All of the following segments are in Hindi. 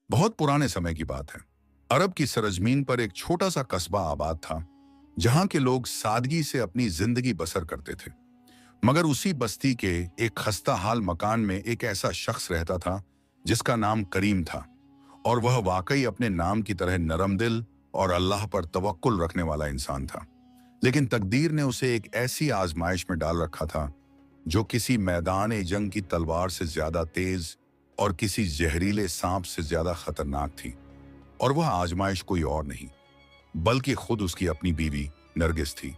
बहुत पुराने समय की बात है। अरब की सरजमीन पर एक छोटा सा कस्बा आबाद था, जहां के लोग सादगी से अपनी जिंदगी बसर करते थे। मगर उसी बस्ती के एक खस्ता हाल मकान में एक ऐसा शख्स रहता था जिसका नाम करीम था। और वह वाकई अपने नाम की तरह नरम दिल और अल्लाह पर तवक्कुल रखने वाला इंसान था। लेकिन तकदीर ने उसे एक ऐसी आजमाइश में डाल रखा था जो किसी मैदान जंग की तलवार से ज्यादा तेज और किसी जहरीले सांप से ज्यादा खतरनाक थी। और वह आजमाइश कोई और नहीं बल्कि खुद उसकी अपनी बीवी नरगिस थी।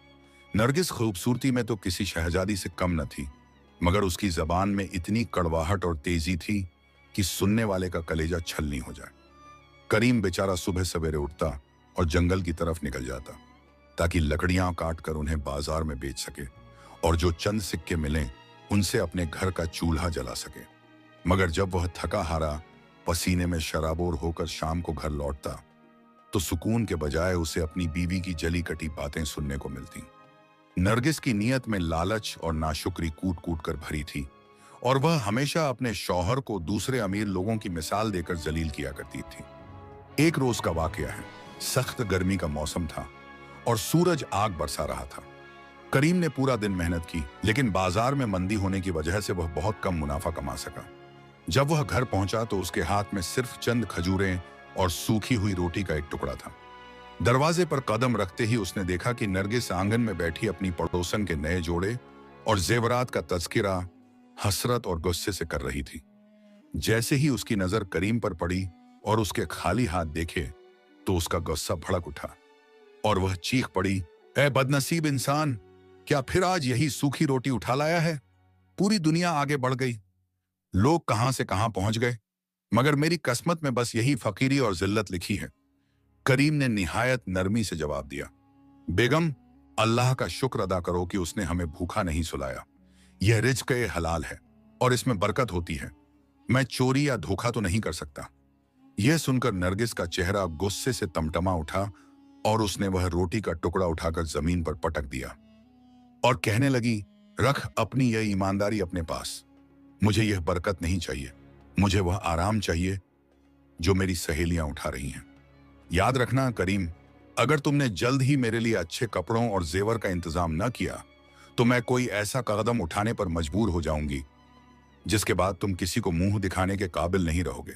नरगिस खूबसूरती में तो किसी शहजादी से कम न थी, मगर उसकी जबान में इतनी कड़वाहट और तेजी थी कि सुनने वाले का कलेजा छलनी हो जाए। करीम बेचारा सुबह सवेरे उठता और जंगल की तरफ निकल जाता ताकि लकड़ियां काट कर उन्हें बाजार में बेच सके और जो चंद सिक्के मिलें उनसे अपने घर का चूल्हा जला सके। मगर जब वह थका हारा पसीने में शराबोर होकर शाम को घर लौटता तो सुकून के बजाय उसे अपनी बीवी की जली कटी बातें सुनने को मिलती। नरगिस की नीयत में लालच और नाशुक्री कूट कूट कर भरी थी और वह हमेशा अपने शौहर को दूसरे अमीर लोगों की मिसाल देकर जलील किया करती थी। एक रोज का वाकया है। सख्त गर्मी का मौसम था और सूरज आग बरसा रहा था। करीम ने पूरा दिन मेहनत की, लेकिन बाजार में मंदी होने की वजह से वह बहुत कम मुनाफा कमा सका। जब वह घर पहुंचा तो उसके हाथ में सिर्फ चंद खजूरें और सूखी हुई रोटी का एक टुकड़ा था। दरवाजे पर कदम रखते ही उसने देखा कि नरगिस आंगन में बैठी अपनी पड़ोसन के नए जोड़े और जेवरात का तज़किरा हसरत और गुस्से से कर रही थी। जैसे ही उसकी नजर करीम पर पड़ी और उसके खाली हाथ देखे तो उसका गुस्सा भड़क उठा और वह चीख पड़ी, ए बदनसीब इंसान, क्या फिर आज यही सूखी रोटी उठा लाया है? पूरी दुनिया आगे बढ़ गई, लोग कहां से कहां पहुंच गए, मगर मेरी किस्मत में बस यही फकीरी और जिल्लत लिखी है। करीम ने निहायत नरमी से जवाब दिया, बेगम, अल्लाह का शुक्र अदा करो कि उसने हमें भूखा नहीं सुलाया। यह रिज्क हलाल है और इसमें बरकत होती है। मैं चोरी या धोखा तो नहीं कर सकता। यह सुनकर नरगिस का चेहरा गुस्से से तमतमा उठा और उसने वह रोटी का टुकड़ा उठाकर जमीन पर पटक दिया और कहने लगी, रख अपनी यह ईमानदारी अपने पास। मुझे यह बरकत नहीं चाहिए, मुझे वह आराम चाहिए जो मेरी सहेलियां उठा रही हैं। याद रखना करीम, अगर तुमने जल्द ही मेरे लिए अच्छे कपड़ों और जेवर का इंतजाम न किया तो मैं कोई ऐसा कदम उठाने पर मजबूर हो जाऊंगी जिसके बाद तुम किसी को मुंह दिखाने के काबिल नहीं रहोगे।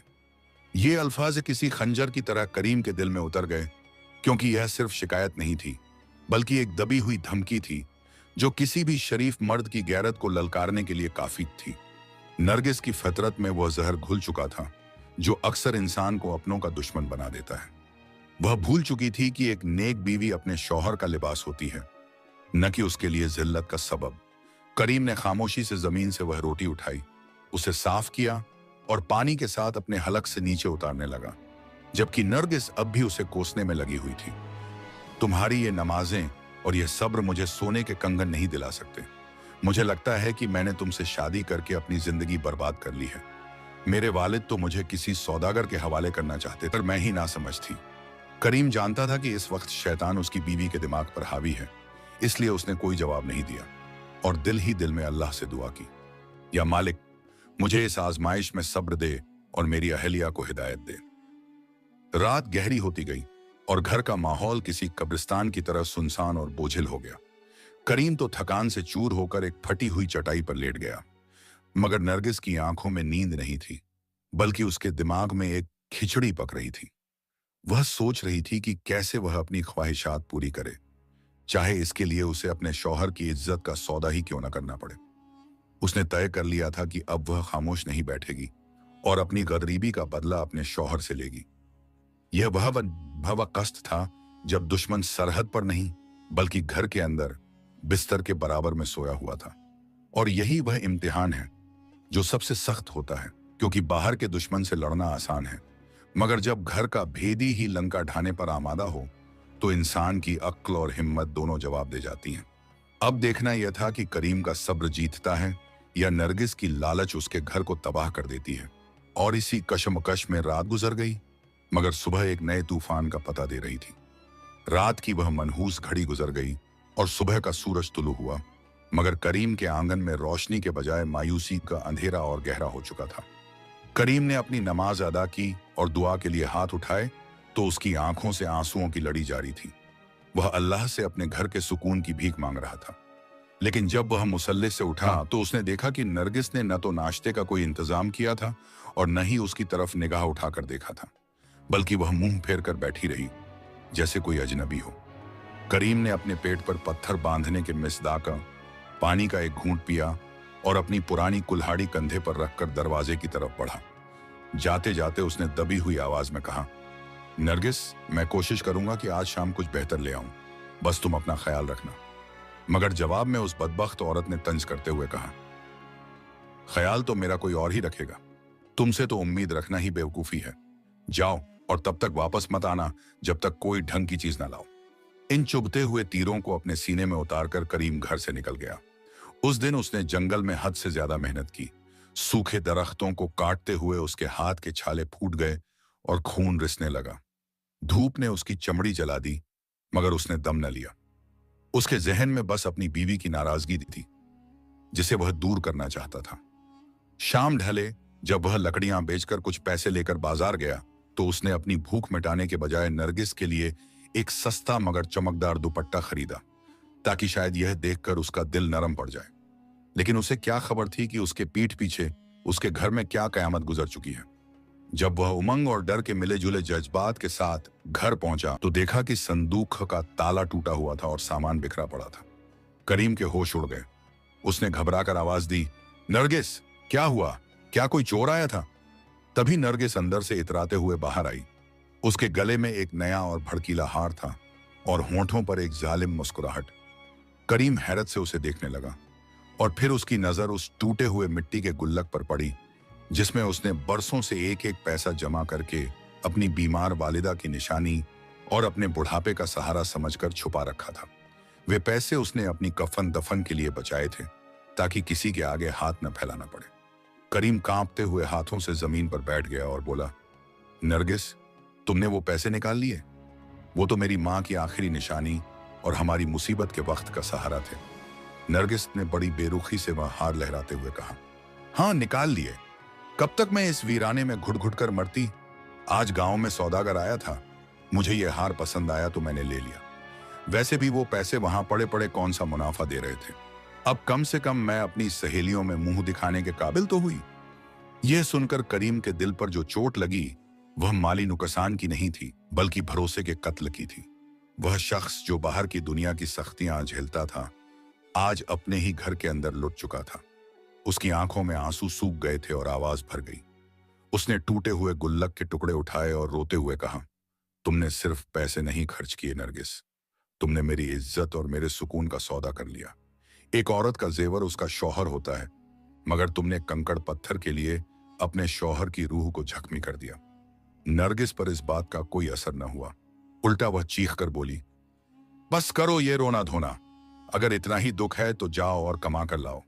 ये अल्फाज किसी खंजर की तरह करीम के दिल में उतर गए, क्योंकि यह सिर्फ शिकायत नहीं थी बल्कि एक दबी हुई धमकी थी जो किसी भी शरीफ मर्द की गैरत को ललकारने के लिए काफी थी। नरगिस की फितरत में वह जहर घुल चुका था जो अक्सर इंसान को अपनों का दुश्मन बना देता है। वह भूल चुकी थी कि एक नेक बीवी अपने शौहर का लिबास होती है, न कि उसके लिए जिल्लत का सबब। करीम ने खामोशी से जमीन से वह रोटी उठाई, उसे साफ किया और पानी के साथ अपने हलक से नीचे उतारने लगा, जबकि नरगिस अब भी उसे कोसने में लगी हुई थी। तुम्हारी ये नमाजें और यह सब्र मुझे सोने के कंगन नहीं दिला सकते। मुझे लगता है कि मैंने तुमसे शादी करके अपनी जिंदगी बर्बाद कर ली है। मेरे वालिद तो मुझे किसी सौदागर के हवाले करना चाहते, पर मैं ही ना समझ थी। करीम जानता था कि इस वक्त शैतान उसकी बीवी के दिमाग पर हावी है, इसलिए उसने कोई जवाब नहीं दिया और दिल ही दिल में अल्लाह से दुआ की, या मालिक, मुझे इस आजमाइश में सब्र दे और मेरी अहलिया को हिदायत दे। रात गहरी होती गई और घर का माहौल किसी कब्रिस्तान की तरह सुनसान और बोझिल हो गया। करीम तो थकान से चूर होकर एक फटी हुई चटाई पर लेट गया, मगर नरगिस की आंखों में नींद नहीं थी, बल्कि उसके दिमाग में एक खिचड़ी पक रही थी। वह सोच रही थी कि कैसे वह अपनी ख्वाहिशात पूरी करे, चाहे इसके लिए उसे अपने शौहर की इज्जत का सौदा ही क्यों न करना पड़े। उसने तय कर लिया था कि अब वह खामोश नहीं बैठेगी और अपनी गरीबी का बदला अपने शौहर से लेगी। यह वह कष्ट था जब दुश्मन सरहद पर नहीं बल्कि घर के अंदर बिस्तर के बराबर में सोया हुआ था। और यही वह इम्तिहान है जो सबसे सख्त होता है, क्योंकि बाहर के दुश्मन से लड़ना आसान है, मगर जब घर का भेदी ही लंका ढाने पर आमादा हो तो इंसान की अक्ल और हिम्मत दोनों जवाब दे जाती हैं। अब देखना यह था कि करीम का सब्र जीतता है या नरगिस की लालच उसके घर को तबाह कर देती है। और इसी कशमकश में रात गुजर गई, मगर सुबह एक नए तूफान का पता दे रही थी। रात की वह मनहूस घड़ी गुजर गई और सुबह का सूरज तुलू हुआ, मगर करीम के आंगन में रोशनी के बजाय मायूसी का अंधेरा और गहरा हो चुका था। करीम ने अपनी नमाज अदा की और दुआ के लिए हाथ उठाए तो उसकी आंखों से आंसुओं की लड़ी जारी थी। वह अल्लाह से अपने घर के सुकून की भीख मांग रहा था। लेकिन जब वह मुसल्ले से उठा तो उसने देखा कि नरगिस ने न तो नाश्ते का कोई इंतजाम किया था और न ही उसकी तरफ निगाह उठाकर देखा था, बल्कि वह मुंह फेर कर बैठी रही जैसे कोई अजनबी हो। करीम ने अपने पेट पर पत्थर बांधने के मिसदाका पानी का एक घूंट पिया और अपनी पुरानी कुल्हाड़ी कंधे पर रखकर दरवाजे की तरफ बढ़ा। जाते जाते उसने दबी हुई आवाज में कहा, नरगिस, मैं कोशिश करूंगा कि आज शाम कुछ बेहतर ले आऊं, बस तुम अपना ख्याल रखना। मगर जवाब में उस बदबख्त औरत ने तंज करते हुए कहा, ख्याल तो मेरा कोई और ही रखेगा, तुमसे तो उम्मीद रखना ही बेवकूफी है। जाओ और तब तक वापस मत आना जब तक कोई ढंग की चीज ना लाओ। इन चुभते हुए तीरों को अपने सीने में उतारकर करीम घर से निकल गया। उस दिन उसने जंगल में हद से ज्यादा मेहनत की। सूखे दरख्तों को काटते हुए उसके हाथ के छाले फूट गए और खून रिसने लगा। धूप ने उसकी चमड़ी जला दी, मगर उसने दम न लिया। उसके जहन में बस अपनी बीवी की नाराजगी थी, जिसे वह दूर करना चाहता था। शाम ढले, जब वह लकड़ियां बेचकर कुछ पैसे लेकर बाजार गया, तो उसने अपनी भूख मिटाने के बजाय नरगिस के लिए एक सस्ता मगर चमकदार दुपट्टा खरीदा, ताकि शायद यह देखकर उसका दिल नरम पड़ जाए। लेकिन उसे क्या खबर थी कि उसके पीठ पीछे उसके घर में क्या कयामत गुजर चुकी है। जब वह उमंग और डर के मिले जुले जज्बात के साथ घर पहुंचा तो देखा कि संदूक का ताला टूटा हुआ था और सामान बिखरा पड़ा था। करीम के होश उड़ गए। उसने घबराकर आवाज दी, नरगिस, क्या हुआ? क्या कोई चोर आया था? तभी नरगिस अंदर से इतराते हुए बाहर आई। उसके गले में एक नया और भड़कीला हार था और होंठों पर एक जालिम मुस्कुराहट। करीम हैरत से उसे देखने लगा और फिर उसकी नजर उस टूटे हुए मिट्टी के गुल्लक पर पड़ी, जिसमें उसने बरसों से एक एक पैसा जमा करके अपनी बीमार वालिदा की निशानी और अपने बुढ़ापे का सहारा समझकर छुपा रखा था। वे पैसे उसने अपनी कफन दफन के लिए बचाए थे, ताकि किसी के आगे हाथ न फैलाना पड़े। करीम कांपते हुए हाथों से जमीन पर बैठ गया और बोला, नरगिस, तुमने वो पैसे निकाल लिए? वो तो मेरी माँ की आखिरी निशानी और हमारी मुसीबत के वक्त का सहारा थे। नरगिस ने बड़ी बेरुखी से वह हार लहराते हुए कहा, हाँ, निकाल लिए। कब तक मैं इस वीराने में घुट घुट कर मरती? आज गांव में सौदागर आया था, मुझे यह हार पसंद आया तो मैंने ले लिया। वैसे भी वो पैसे वहां पड़े पड़े कौन सा मुनाफा दे रहे थे। अब कम से कम मैं अपनी सहेलियों में मुंह दिखाने के काबिल तो हुई। यह सुनकर करीम के दिल पर जो चोट लगी वह माली नुकसान की नहीं थी, बल्कि भरोसे के कत्ल की थी। वह शख्स जो बाहर की दुनिया की सख्तियां झेलता था, आज अपने ही घर के अंदर लुट चुका था। उसकी आंखों में आंसू सूख गए थे और आवाज भर गई। उसने टूटे हुए गुल्लक के टुकड़े उठाए और रोते हुए कहा, तुमने सिर्फ पैसे नहीं खर्च किए नरगिस, तुमने मेरी इज्जत और मेरे सुकून का सौदा कर लिया। एक औरत का जेवर उसका शौहर होता है, मगर तुमने कंकड़ पत्थर के लिए अपने शौहर की रूह को जख्मी कर दिया। नरगिस पर इस बात का कोई असर न हुआ। उल्टा वह चीख कर बोली, बस करो ये रोना धोना। अगर इतना ही दुख है तो जाओ और कमा कर लाओ।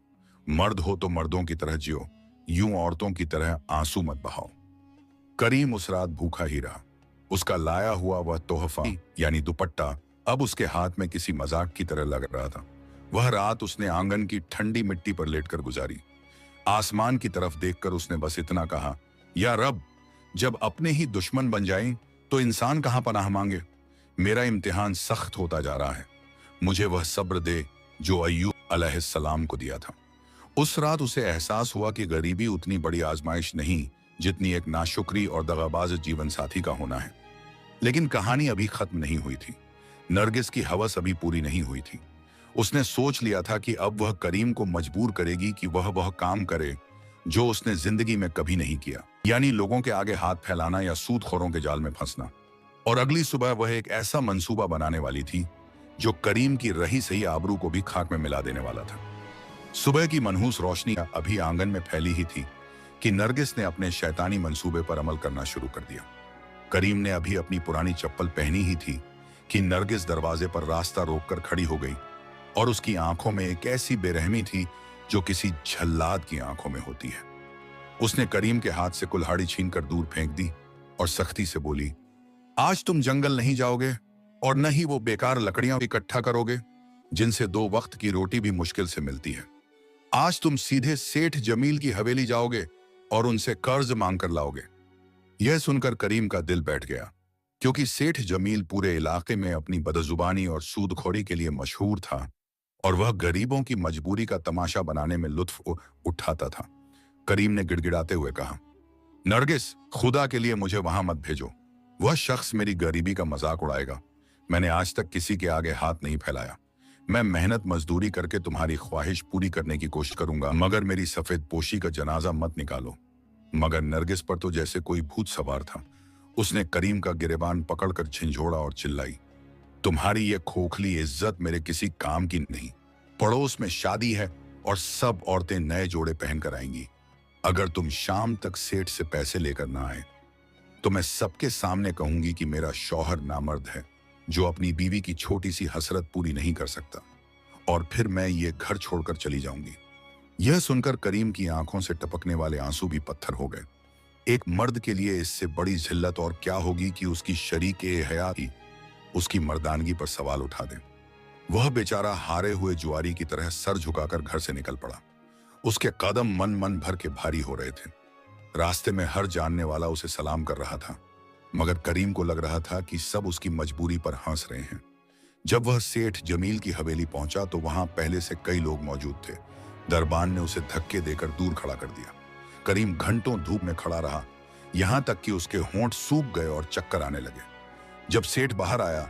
मर्द हो तो मर्दों की तरह जियो, यूं औरतों की तरह आंसू मत बहाओ। करीम उस रात भूखा ही रहा। उसका लाया हुआ वह तोहफा यानी दुपट्टा अब उसके हाथ में किसी मजाक की तरह लग रहा था। वह रात उसने आंगन की ठंडी मिट्टी पर लेटकर गुजारी। आसमान की तरफ देखकर उसने बस इतना कहा, या रब, जब अपने ही दुश्मन बन जाएं तो इंसान कहां पनाह मांगे। मेरा इम्तिहान सख्त होता जा रहा है, मुझे वह सब्र दे जो अय्यूब अलैहिस्सलाम को दिया था। उस रात उसे एहसास हुआ कि गरीबी उतनी बड़ी आजमाइश नहीं जितनी एक नाशुक्री और दगाबाज जीवन साथी का होना है। लेकिन कहानी अभी खत्म नहीं हुई थी। नरगिस की हवस अभी पूरी नहीं हुई थी। उसने सोच लिया था कि अब वह करीम को मजबूर करेगी कि वह काम करे जो उसने जिंदगी में कभी नहीं किया, यानी लोगों के आगे हाथ फैलाना या सूदखोरों के जाल में फंसना। और अगली सुबह वह एक ऐसा मंसूबा बनाने वाली थी जो करीम की रही सही आबरू को भी खाक में मिला देने वाला था। सुबह की मनहूस रोशनी अभी आंगन में फैली ही थी कि नरगिस ने अपने शैतानी मंसूबे पर अमल करना शुरू कर दिया। करीम ने अभी अपनी पुरानी चप्पल पहनी ही थी कि नरगिस दरवाजे पर रास्ता रोककर खड़ी हो गई और उसकी आंखों में एक ऐसी बेरहमी थी जो किसी झल्लाद की आंखों में होती है। उसने करीम के हाथ से कुल्हाड़ी छीनकर दूर फेंक दी और सख्ती से बोली, आज तुम जंगल नहीं जाओगे और न ही वो बेकार लकड़ियां इकट्ठा करोगे जिनसे 2 वक्त की रोटी भी मुश्किल से मिलती है। आज तुम सीधे सेठ जमील की हवेली जाओगे और उनसे कर्ज मांग कर लाओगे। यह सुनकर करीम का दिल बैठ गया, क्योंकि सेठ जमील पूरे इलाके में अपनी बदजुबानी और सूदखोरी के लिए मशहूर था और वह गरीबों की मजबूरी का तमाशा बनाने में लुत्फ उठाता था। करीम ने गिड़गिड़ाते हुए कहा, नरगिस, खुदा के लिए मुझे वहां मत भेजो। वह शख्स मेरी गरीबी का मजाक उड़ाएगा। मैंने आज तक किसी के आगे हाथ नहीं फैलाया। मैं मेहनत मजदूरी करके तुम्हारी ख्वाहिश पूरी करने की कोशिश करूंगा, मगर मेरी सफेद पोशी का जनाजा मत निकालो। मगर नरगिस पर तो जैसे कोई भूत सवार था। उसने करीम का गिरेबान पकड़कर झिंझोड़ा और चिल्लाई, तुम्हारी ये खोखली इज्जत मेरे किसी काम की नहीं। पड़ोस में शादी है और सब औरतें नए जोड़े पहनकर आएंगी। अगर तुम शाम तक सेठ से पैसे लेकर ना आए तो मैं सबके सामने कहूंगी कि मेरा शौहर नामर्द है, जो अपनी बीवी की छोटी सी हसरत पूरी नहीं कर सकता, और फिर मैं ये घर छोड़कर चली जाऊंगी। यह सुनकर करीम की आंखों से टपकने वाले आंसू भी पत्थर हो गए। एक मर्द के लिए इससे बड़ी जिल्लत और क्या होगी कि उसकी शरीके हयात ही उसकी मर्दानगी पर सवाल उठा दे। वह बेचारा हारे हुए जुआरी की तरह सर झुकाकर घर से निकल पड़ा। उसके कदम मन मन भर के भारी हो रहे थे। रास्ते में हर जानने वाला उसे सलाम कर रहा था, मगर करीम को लग रहा था कि सब उसकी मजबूरी पर हंस रहे हैं। जब वह सेठ जमील की हवेली पहुंचा तो वहां पहले से कई लोग मौजूद थे। दरबान ने उसे धक्के देकर दूर खड़ा कर दिया। करीम घंटों धूप में खड़ा रहा, यहां तक कि उसके होंठ सूख गए और चक्कर आने लगे। जब सेठ बाहर आया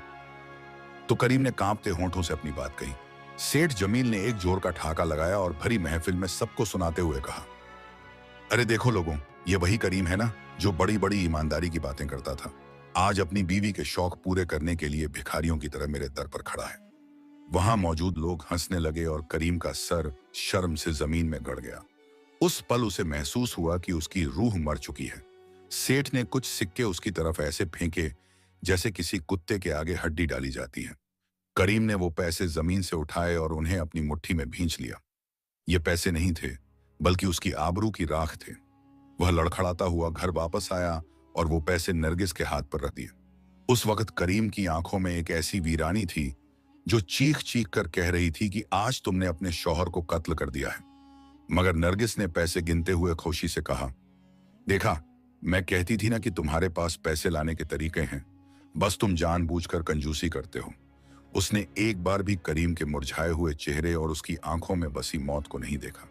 तो करीम ने कांपते होंठों से अपनी बात कही। सेठ जमील ने एक जोर का ठहाका लगाया और भरी महफिल में सबको सुनाते हुए कहा, अरे देखो लोगों, ये वही करीम है ना जो बड़ी बड़ी ईमानदारी की बातें करता था। आज अपनी बीवी के शौक पूरे करने के लिए भिखारियों की तरह मेरे दर पर खड़ा है। वहां मौजूद लोग हंसने लगे और करीम का सर शर्म से जमीन में गड़ गया। उस पल उसे महसूस हुआ कि उसकी रूह मर चुकी है। सेठ ने कुछ सिक्के उसकी तरफ ऐसे फेंके जैसे किसी कुत्ते के आगे हड्डी डाली जाती है। करीम ने वो पैसे जमीन से उठाए और उन्हें अपनी मुट्ठी में भींच लिया। ये पैसे नहीं थे, बल्कि उसकी आबरू की राख थे। वह लड़खड़ाता हुआ घर वापस आया और वो पैसे नरगिस के हाथ पर रख दिए। उस वक्त करीम की आंखों में एक ऐसी वीरानी थी जो चीख चीख कर कह रही थी कि आज तुमने अपने शौहर को कत्ल कर दिया है। मगर नरगिस ने पैसे गिनते हुए खुशी से कहा, देखा, मैं कहती थी ना कि तुम्हारे पास पैसे लाने के तरीके हैं, बस तुम जानबूझकर कंजूसी करते हो। उसने एक बार भी करीम के मुरझाए हुए चेहरे और उसकी आंखों में बसी मौत को नहीं देखा।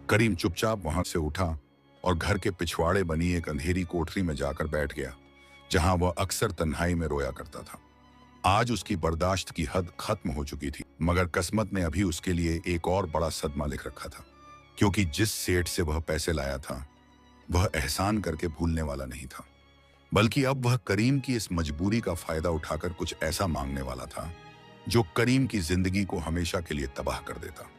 करीम चुपचाप वहां से उठा और घर के पिछवाड़े बनी एक अंधेरी कोठरी में जाकर बैठ गया, जहां वह अक्सर तन्हाई में रोया करता था। आज उसकी बर्दाश्त की हद खत्म हो चुकी थी, मगर किस्मत ने अभी उसके लिए एक और बड़ा सदमा लिख रखा था, क्योंकि जिस सेठ से वह पैसे लाया था वह एहसान करके भूलने वाला नहीं था, बल्कि अब वह करीम की इस मजबूरी का फायदा उठाकर कुछ ऐसा मांगने वाला था जो करीम की जिंदगी को हमेशा के लिए तबाह कर देता।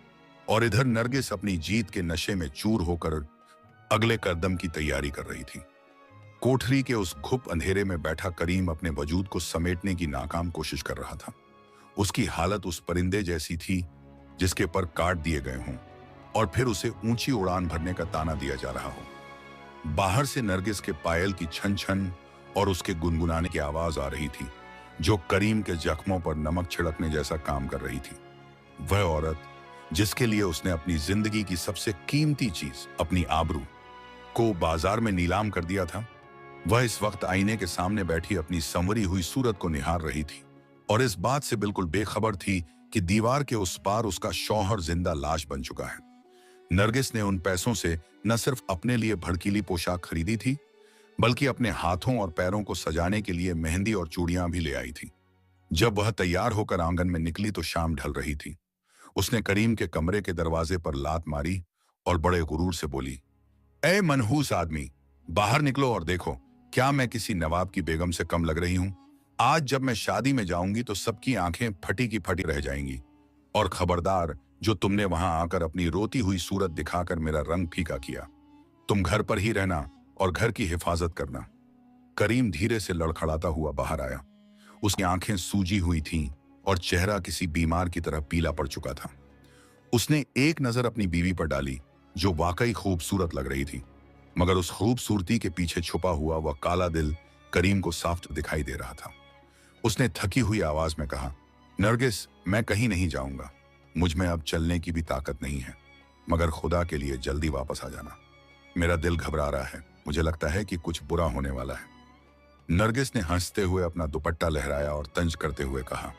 और इधर नरगिस अपनी जीत के नशे में चूर होकर अगले कदम की तैयारी कर रही थी। कोठरी के उस घुप अंधेरे में बैठा करीम अपने वजूद को समेटने की नाकाम कोशिश कर रहा था। उसकी हालत उस परिंदे जैसी थी जिसके पर काट दिए गए हों और फिर उसे ऊंची उड़ान भरने का ताना दिया जा रहा हो। बाहर से नरगिस के पायल की छन छन और उसके गुनगुनाने की आवाज आ रही थी, जो करीम के जख्मों पर नमक छिड़कने जैसा काम कर रही थी। वह औरत जिसके लिए उसने अपनी जिंदगी की सबसे कीमती चीज, अपनी आबरू, को बाजार में नीलाम कर दिया था, वह इस वक्त आईने के सामने बैठी अपनी संवरी हुई सूरत को निहार रही थी और इस बात से बिल्कुल बेखबर थी कि दीवार के उस पार उसका शौहर जिंदा लाश बन चुका है। नरगिस ने उन पैसों से न सिर्फ अपने लिए भड़कीली पोशाक खरीदी थी, बल्कि अपने हाथों और पैरों को सजाने के लिए मेहंदी और चूड़ियां भी ले आई थी। जब वह तैयार होकर आंगन में निकली तो शाम ढल रही थी। उसने करीम के कमरे के दरवाजे पर लात मारी और बड़े गुरूर से बोली, ए मनहूस आदमी, बाहर निकलो और देखो, क्या मैं किसी नवाब की बेगम से कम लग रही हूं? आज जब मैं शादी में जाऊंगी तो सबकी आंखें फटी की फटी रह जाएंगी। और खबरदार, जो तुमने वहां आकर अपनी रोती हुई सूरत दिखाकर मेरा रंग फीका किया, तुम घर पर ही रहना और घर की हिफाजत करना। करीम धीरे से लड़खड़ाता हुआ बाहर आया। उसकी आंखें सूजी हुई थीं और चेहरा किसी बीमार की तरह पीला पड़ चुका था। उसने एक नजर अपनी बीवी पर डाली, जो वाकई खूबसूरत लग रही थी, मगर उस खूबसूरती के पीछे छुपा हुआ वह काला दिल करीम को साफ दिखाई दे रहा था। उसने थकी हुई आवाज में कहा, नरगिस, मैं कहीं नहीं जाऊंगा। मुझ में अब चलने की भी ताकत नहीं है, मगर खुदा के लिए जल्दी वापस आ जाना। मेरा दिल घबरा रहा है, मुझे लगता है कि कुछ बुरा होने वाला है। नरगिस ने हंसते हुए अपना दुपट्टा लहराया और तंज करते हुए कहा,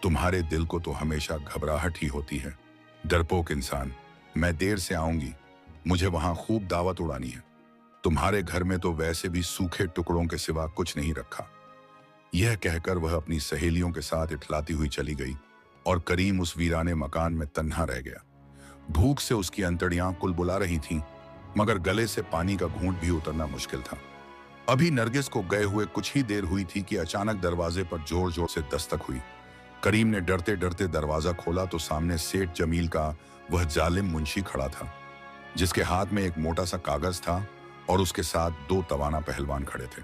तुम्हारे दिल को तो हमेशा घबराहट ही होती है, डरपोक इंसान। मैं देर से आऊंगी, मुझे वहां खूब दावत उड़ानी है। तुम्हारे घर में तो वैसे भी सूखे टुकड़ों के सिवा कुछ नहीं रखा। यह कहकर वह अपनी सहेलियों के साथ इठलाती हुई चली गई और करीम उस वीराने मकान में तन्हा रह गया। भूख से उसकी अंतड़ियां कुलबुला रही थीं, मगर गले से पानी का घूंट भी उतरना मुश्किल था। अभी नरगिस को गए हुए कुछ ही देर हुई थी कि अचानक दरवाजे पर जोर जोर से दस्तक हुई। करीम ने डरते डरते दरवाजा खोला तो सामने सेठ जमील का वह जालिम मुंशी खड़ा था, जिसके हाथ में एक मोटा सा कागज था और उसके साथ 2 तवाना पहलवान खड़े थे।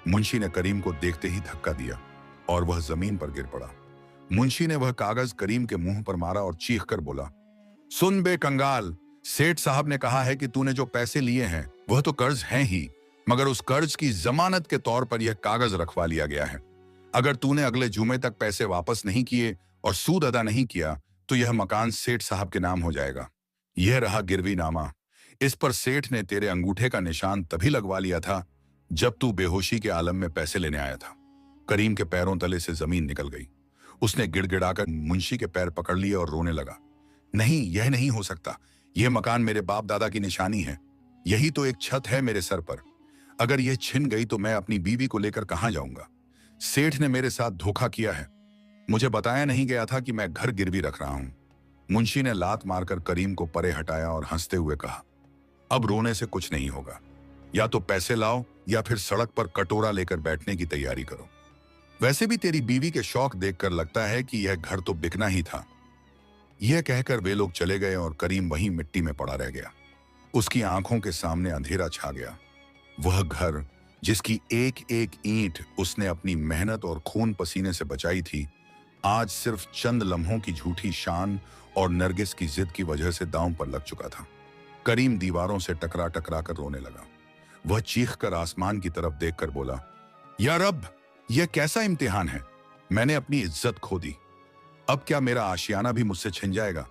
मुंशी ने करीम को देखते ही धक्का दिया और वह जमीन पर गिर पड़ा। मुंशी ने वह कागज करीम के मुंह पर मारा और चीख कर बोला, सुन बे कंगाल, सेठ साहब ने कहा है कि तूने जो पैसे लिए हैं वह तो कर्ज हैं ही, मगर उस कर्ज की जमानत के तौर पर यह कागज रखवा लिया गया है। अगर तूने अगले जुमे तक पैसे वापस नहीं किए और सूद अदा नहीं किया तो यह मकान सेठ साहब के नाम हो जाएगा। यह रहा गिरवीनामा। इस पर सेठ ने तेरे अंगूठे का निशान तभी लगवा लिया था जब तू बेहोशी के आलम में पैसे लेने आया था। करीम के पैरों तले से जमीन निकल गई। उसने गिड़गिड़ाकर मुंशी के पैर पकड़ लिए और रोने लगा। नहीं, यह नहीं हो सकता। यह मकान मेरे बाप दादा की निशानी है। यही तो एक छत है मेरे सर पर। अगर यह छिन गई तो मैं अपनी बीवी को लेकर कहां जाऊंगा? सेठ ने मेरे साथ धोखा किया है। मुझे बताया नहीं गया था कि मैं घर गिरवी रख रहा हूं। मुंशी ने लात मारकर करीम को परे हटाया और हंसते हुए कहा, अब रोने से कुछ नहीं होगा। या तो पैसे लाओ या फिर सड़क पर कटोरा लेकर बैठने की तैयारी करो। वैसे भी तेरी बीवी के शौक देखकर लगता है कि यह घर तो बिकना ही था। यह कहकर वे लोग चले गए और करीम वहीं मिट्टी में पड़ा रह गया। उसकी आंखों के सामने अंधेरा छा गया। वह घर, जिसकी एक एक ईंट उसने अपनी मेहनत और खून पसीने से बचाई थी, आज सिर्फ चंद लम्हों की झूठी शान और नरगिस की जिद की वजह से दांव पर लग चुका था। करीम दीवारों से टकरा टकरा कर रोने लगा। वह चीखकर आसमान की तरफ देखकर बोला, या रब, यह कैसा इम्तिहान है? मैंने अपनी इज्जत खो दी। अब क्या मेरा आशियाना भी मुझसे छिन जाएगा?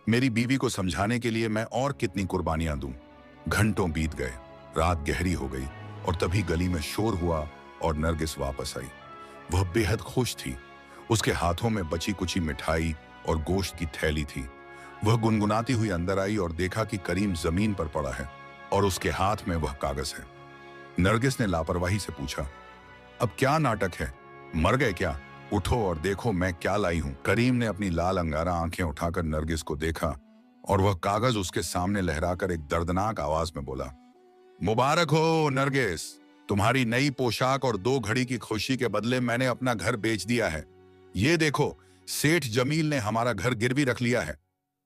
मेरी बीवी को समझाने के लिए मैं और कितनी कुर्बानियां दूं? घंटों बीत गए, रात गहरी हो गई और तभी गली में शोर हुआ और नरगिस वापस आई। वह बेहद खुश थी। उसके हाथों में बची कुची मिठाई और गोश्त की थैली थी। वह गुनगुनाती हुई अंदर आई और देखा कि करीम जमीन पर पड़ा है और उसके हाथ में वह कागज है। नरगिस ने लापरवाही से पूछा, अब क्या नाटक है? मर गए क्या? उठो और देखो मैं क्या लाई हूं। करीम ने अपनी लाल अंगारा आंखें उठाकर नरगिस को देखा और वह कागज उसके सामने लहराकर एक दर्दनाक आवाज में बोला, मुबारक हो नरगिस, तुम्हारी नई पोशाक और 2 घड़ी की खुशी के बदले मैंने अपना घर बेच दिया है। ये देखो, सेठ जमील ने हमारा घर गिरवी रख लिया है।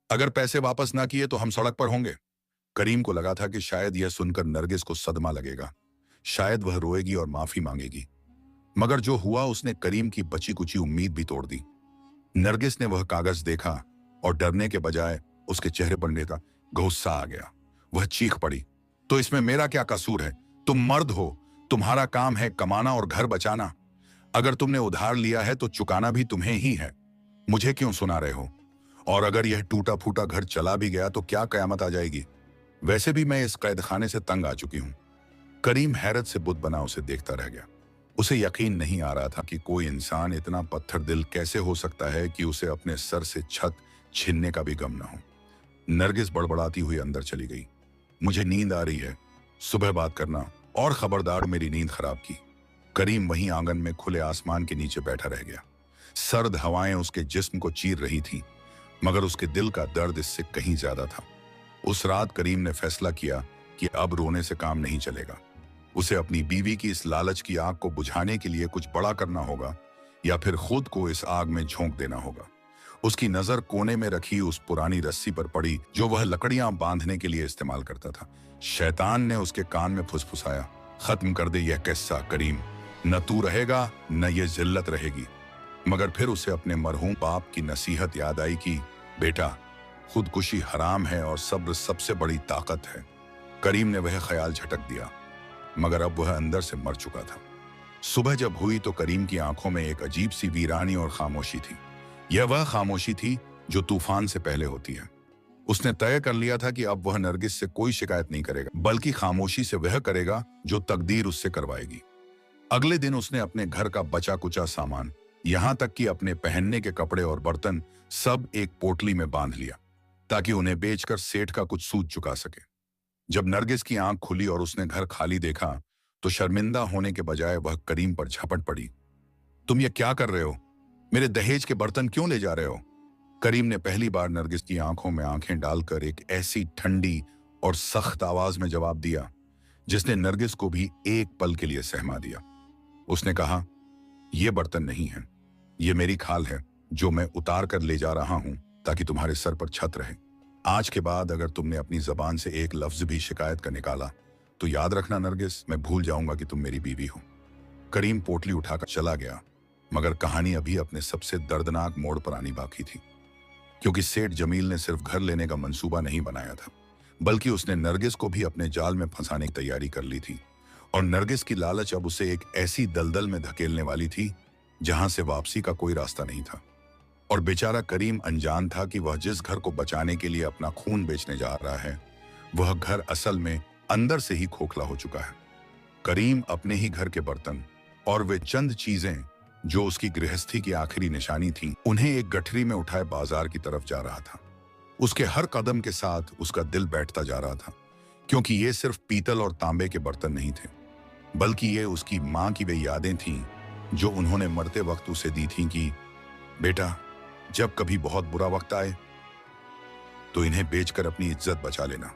अगर पैसे वापस ना किए तो हम सड़क पर होंगे। करीम को लगा था कि शायद यह सुनकर नरगिस को सदमा लगेगा, शायद वह रोएगी और माफी मांगेगी, मगर जो हुआ उसने करीम की बची कुची उम्मीद भी तोड़ दी। नरगिस ने वह कागज देखा और डरने के बजाय उसके चेहरे पर नेता गुस्सा आ गया। वह चीख पड़ी, तो इसमें मेरा क्या कसूर है? तुम मर्द हो, तुम्हारा काम है कमाना और घर बचाना। अगर तुमने उधार लिया है तो चुकाना भी तुम्हें ही है। मुझे क्यों सुना रहे हो? और अगर यह टूटा फूटा घर चला भी गया तो क्या कयामत आ जाएगी? वैसे भी मैं इस कैद खाने से तंग आ चुकी हूं। करीम हैरत से बुत बना उसे देखता रह गया। उसे यकीन नहीं आ रहा था कि कोई इंसान इतना पत्थर दिल कैसे हो सकता है कि उसे अपने सर से छत छीनने का भी गम न हो। नरगिस बड़बड़ाती हुई अंदर चली गई। मुझे नींद आ रही है, सुबह बात करना, और खबरदार मेरी नींद खराब की। करीम वहीं आंगन में खुले आसमान के नीचे बैठा रह गया। सर्द हवाएं उसके जिस्म को चीर रही थीं, मगर उसके दिल का दर्द इससे कहीं ज्यादा था। उस रात करीम ने फैसला किया कि अब रोने से काम नहीं चलेगा। उसे अपनी बीवी की इस लालच की आग को बुझाने के लिए कुछ बड़ा करना होगा या फिर खुद को इस आग में झोंक देना होगा। उसकी नजर कोने में रखी उस पुरानी रस्सी पर पड़ी जो वह लकड़ियां बांधने के लिए इस्तेमाल करता था। शैतान ने उसके कान में फुसफुसाया, खत्म कर दे यह किस्सा करीम, न तू रहेगा न ये जिल्लत रहेगी। मगर फिर उसे अपने मरहूम बाप की नसीहत याद आई कि बेटा, खुदकुशी हराम है और सब्र सबसे बड़ी ताकत है। करीम ने वह ख्याल झटक दिया, मगर अब वह अंदर से मर चुका था। सुबह जब हुई तो करीम की आंखों में एक अजीब सी वीरानी और खामोशी थी। यह वह खामोशी थी जो तूफान से पहले होती है। उसने तय कर लिया था कि अब वह नरगिस से कोई शिकायत नहीं करेगा, बल्कि खामोशी से वह करेगा जो तकदीर उससे करवाएगी। अगले दिन उसने अपने घर का बचा कुचा सामान, यहां तक कि अपने पहनने के कपड़े और बर्तन, सब एक पोटली में बांध लिया ताकि उन्हें बेचकर सेठ का कुछ सूद चुका सके। जब नरगिस की आंख खुली और उसने घर खाली देखा तो शर्मिंदा होने के बजाय वह करीम पर झपट पड़ी। तुम ये क्या कर रहे हो? मेरे दहेज के बर्तन क्यों ले जा रहे हो? करीम ने पहली बार नरगिस की आंखों में आंखें डालकर एक ऐसी ठंडी और सख्त आवाज में जवाब दिया जिसने नरगिस को भी एक पल के लिए सहमा दिया। उसने कहा, ये बर्तन नहीं है, ये मेरी खाल है जो मैं उतार कर ले जा रहा हूं ताकि तुम्हारे सर पर छत रहे। आज के बाद अगर तुमने अपनी जबान से एक लफ्ज भी शिकायत का निकाला तो याद रखना नरगिस, मैं भूल जाऊंगा कि तुम मेरी बीवी हो। करीम पोटली उठाकर चला गया, मगर कहानी अभी अपने सबसे दर्दनाक मोड़ पर आनी बाकी थी, क्योंकि सेठ जमील ने सिर्फ घर लेने का मंसूबा नहीं बनाया था, बल्कि उसने नरगिस को भी अपने जाल में फंसाने की तैयारी कर ली थी। और नरगिस की लालच अब उसे एक ऐसी दलदल में धकेलने वाली थी जहां से वापसी का कोई रास्ता नहीं था। और बेचारा करीम अनजान था कि वह जिस घर को बचाने के लिए अपना खून बेचने जा रहा है, वह घर असल में अंदर से ही खोखला हो चुका है। करीम अपने ही घर के बर्तन और वे चंद चीजें जो उसकी गृहस्थी की आखिरी निशानी थी, उन्हें एक गठरी में उठाए बाजार की तरफ जा रहा था। उसके हर कदम के साथ उसका दिल बैठता जा रहा था, क्योंकि ये सिर्फ पीतल और तांबे के बर्तन नहीं थे, बल्कि ये उसकी माँ की वे यादें थीं जो उन्होंने मरते वक्त उसे दी थीं कि बेटा, जब कभी बहुत बुरा वक्त आए तो इन्हें बेचकर अपनी इज्जत बचा लेना।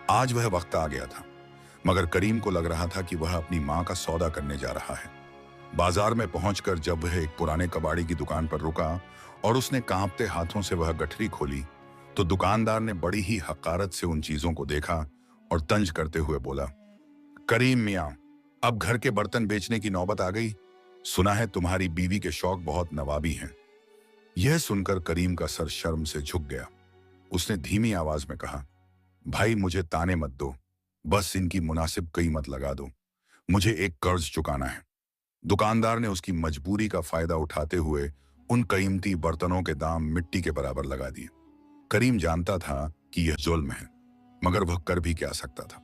आज वह वक्त आ गया था, मगर करीम को लग रहा था कि वह अपनी माँ का सौदा करने जा रहा है। बाजार में पहुंचकर जब वह एक पुराने कबाड़ी की दुकान पर रुका और उसने कांपते हाथों से वह गठरी खोली, तो दुकानदार ने बड़ी ही हकारत से उन चीजों को देखा और तंज करते हुए बोला, करीम मियाँ, अब घर के बर्तन बेचने की नौबत आ गई। सुना है तुम्हारी बीवी के शौक बहुत नवाबी हैं। यह सुनकर करीम का सर शर्म से झुक गया। उसने धीमी आवाज में कहा, भाई मुझे ताने मत दो, बस इनकी मुनासिब कीमत लगा दो, मुझे एक कर्ज चुकाना है। दुकानदार ने उसकी मजबूरी का फायदा उठाते हुए उन कीमती बर्तनों के दाम मिट्टी के बराबर लगा दिए। करीम जानता था कि यह जुल्म है, मगर वह कर भी क्या सकता था।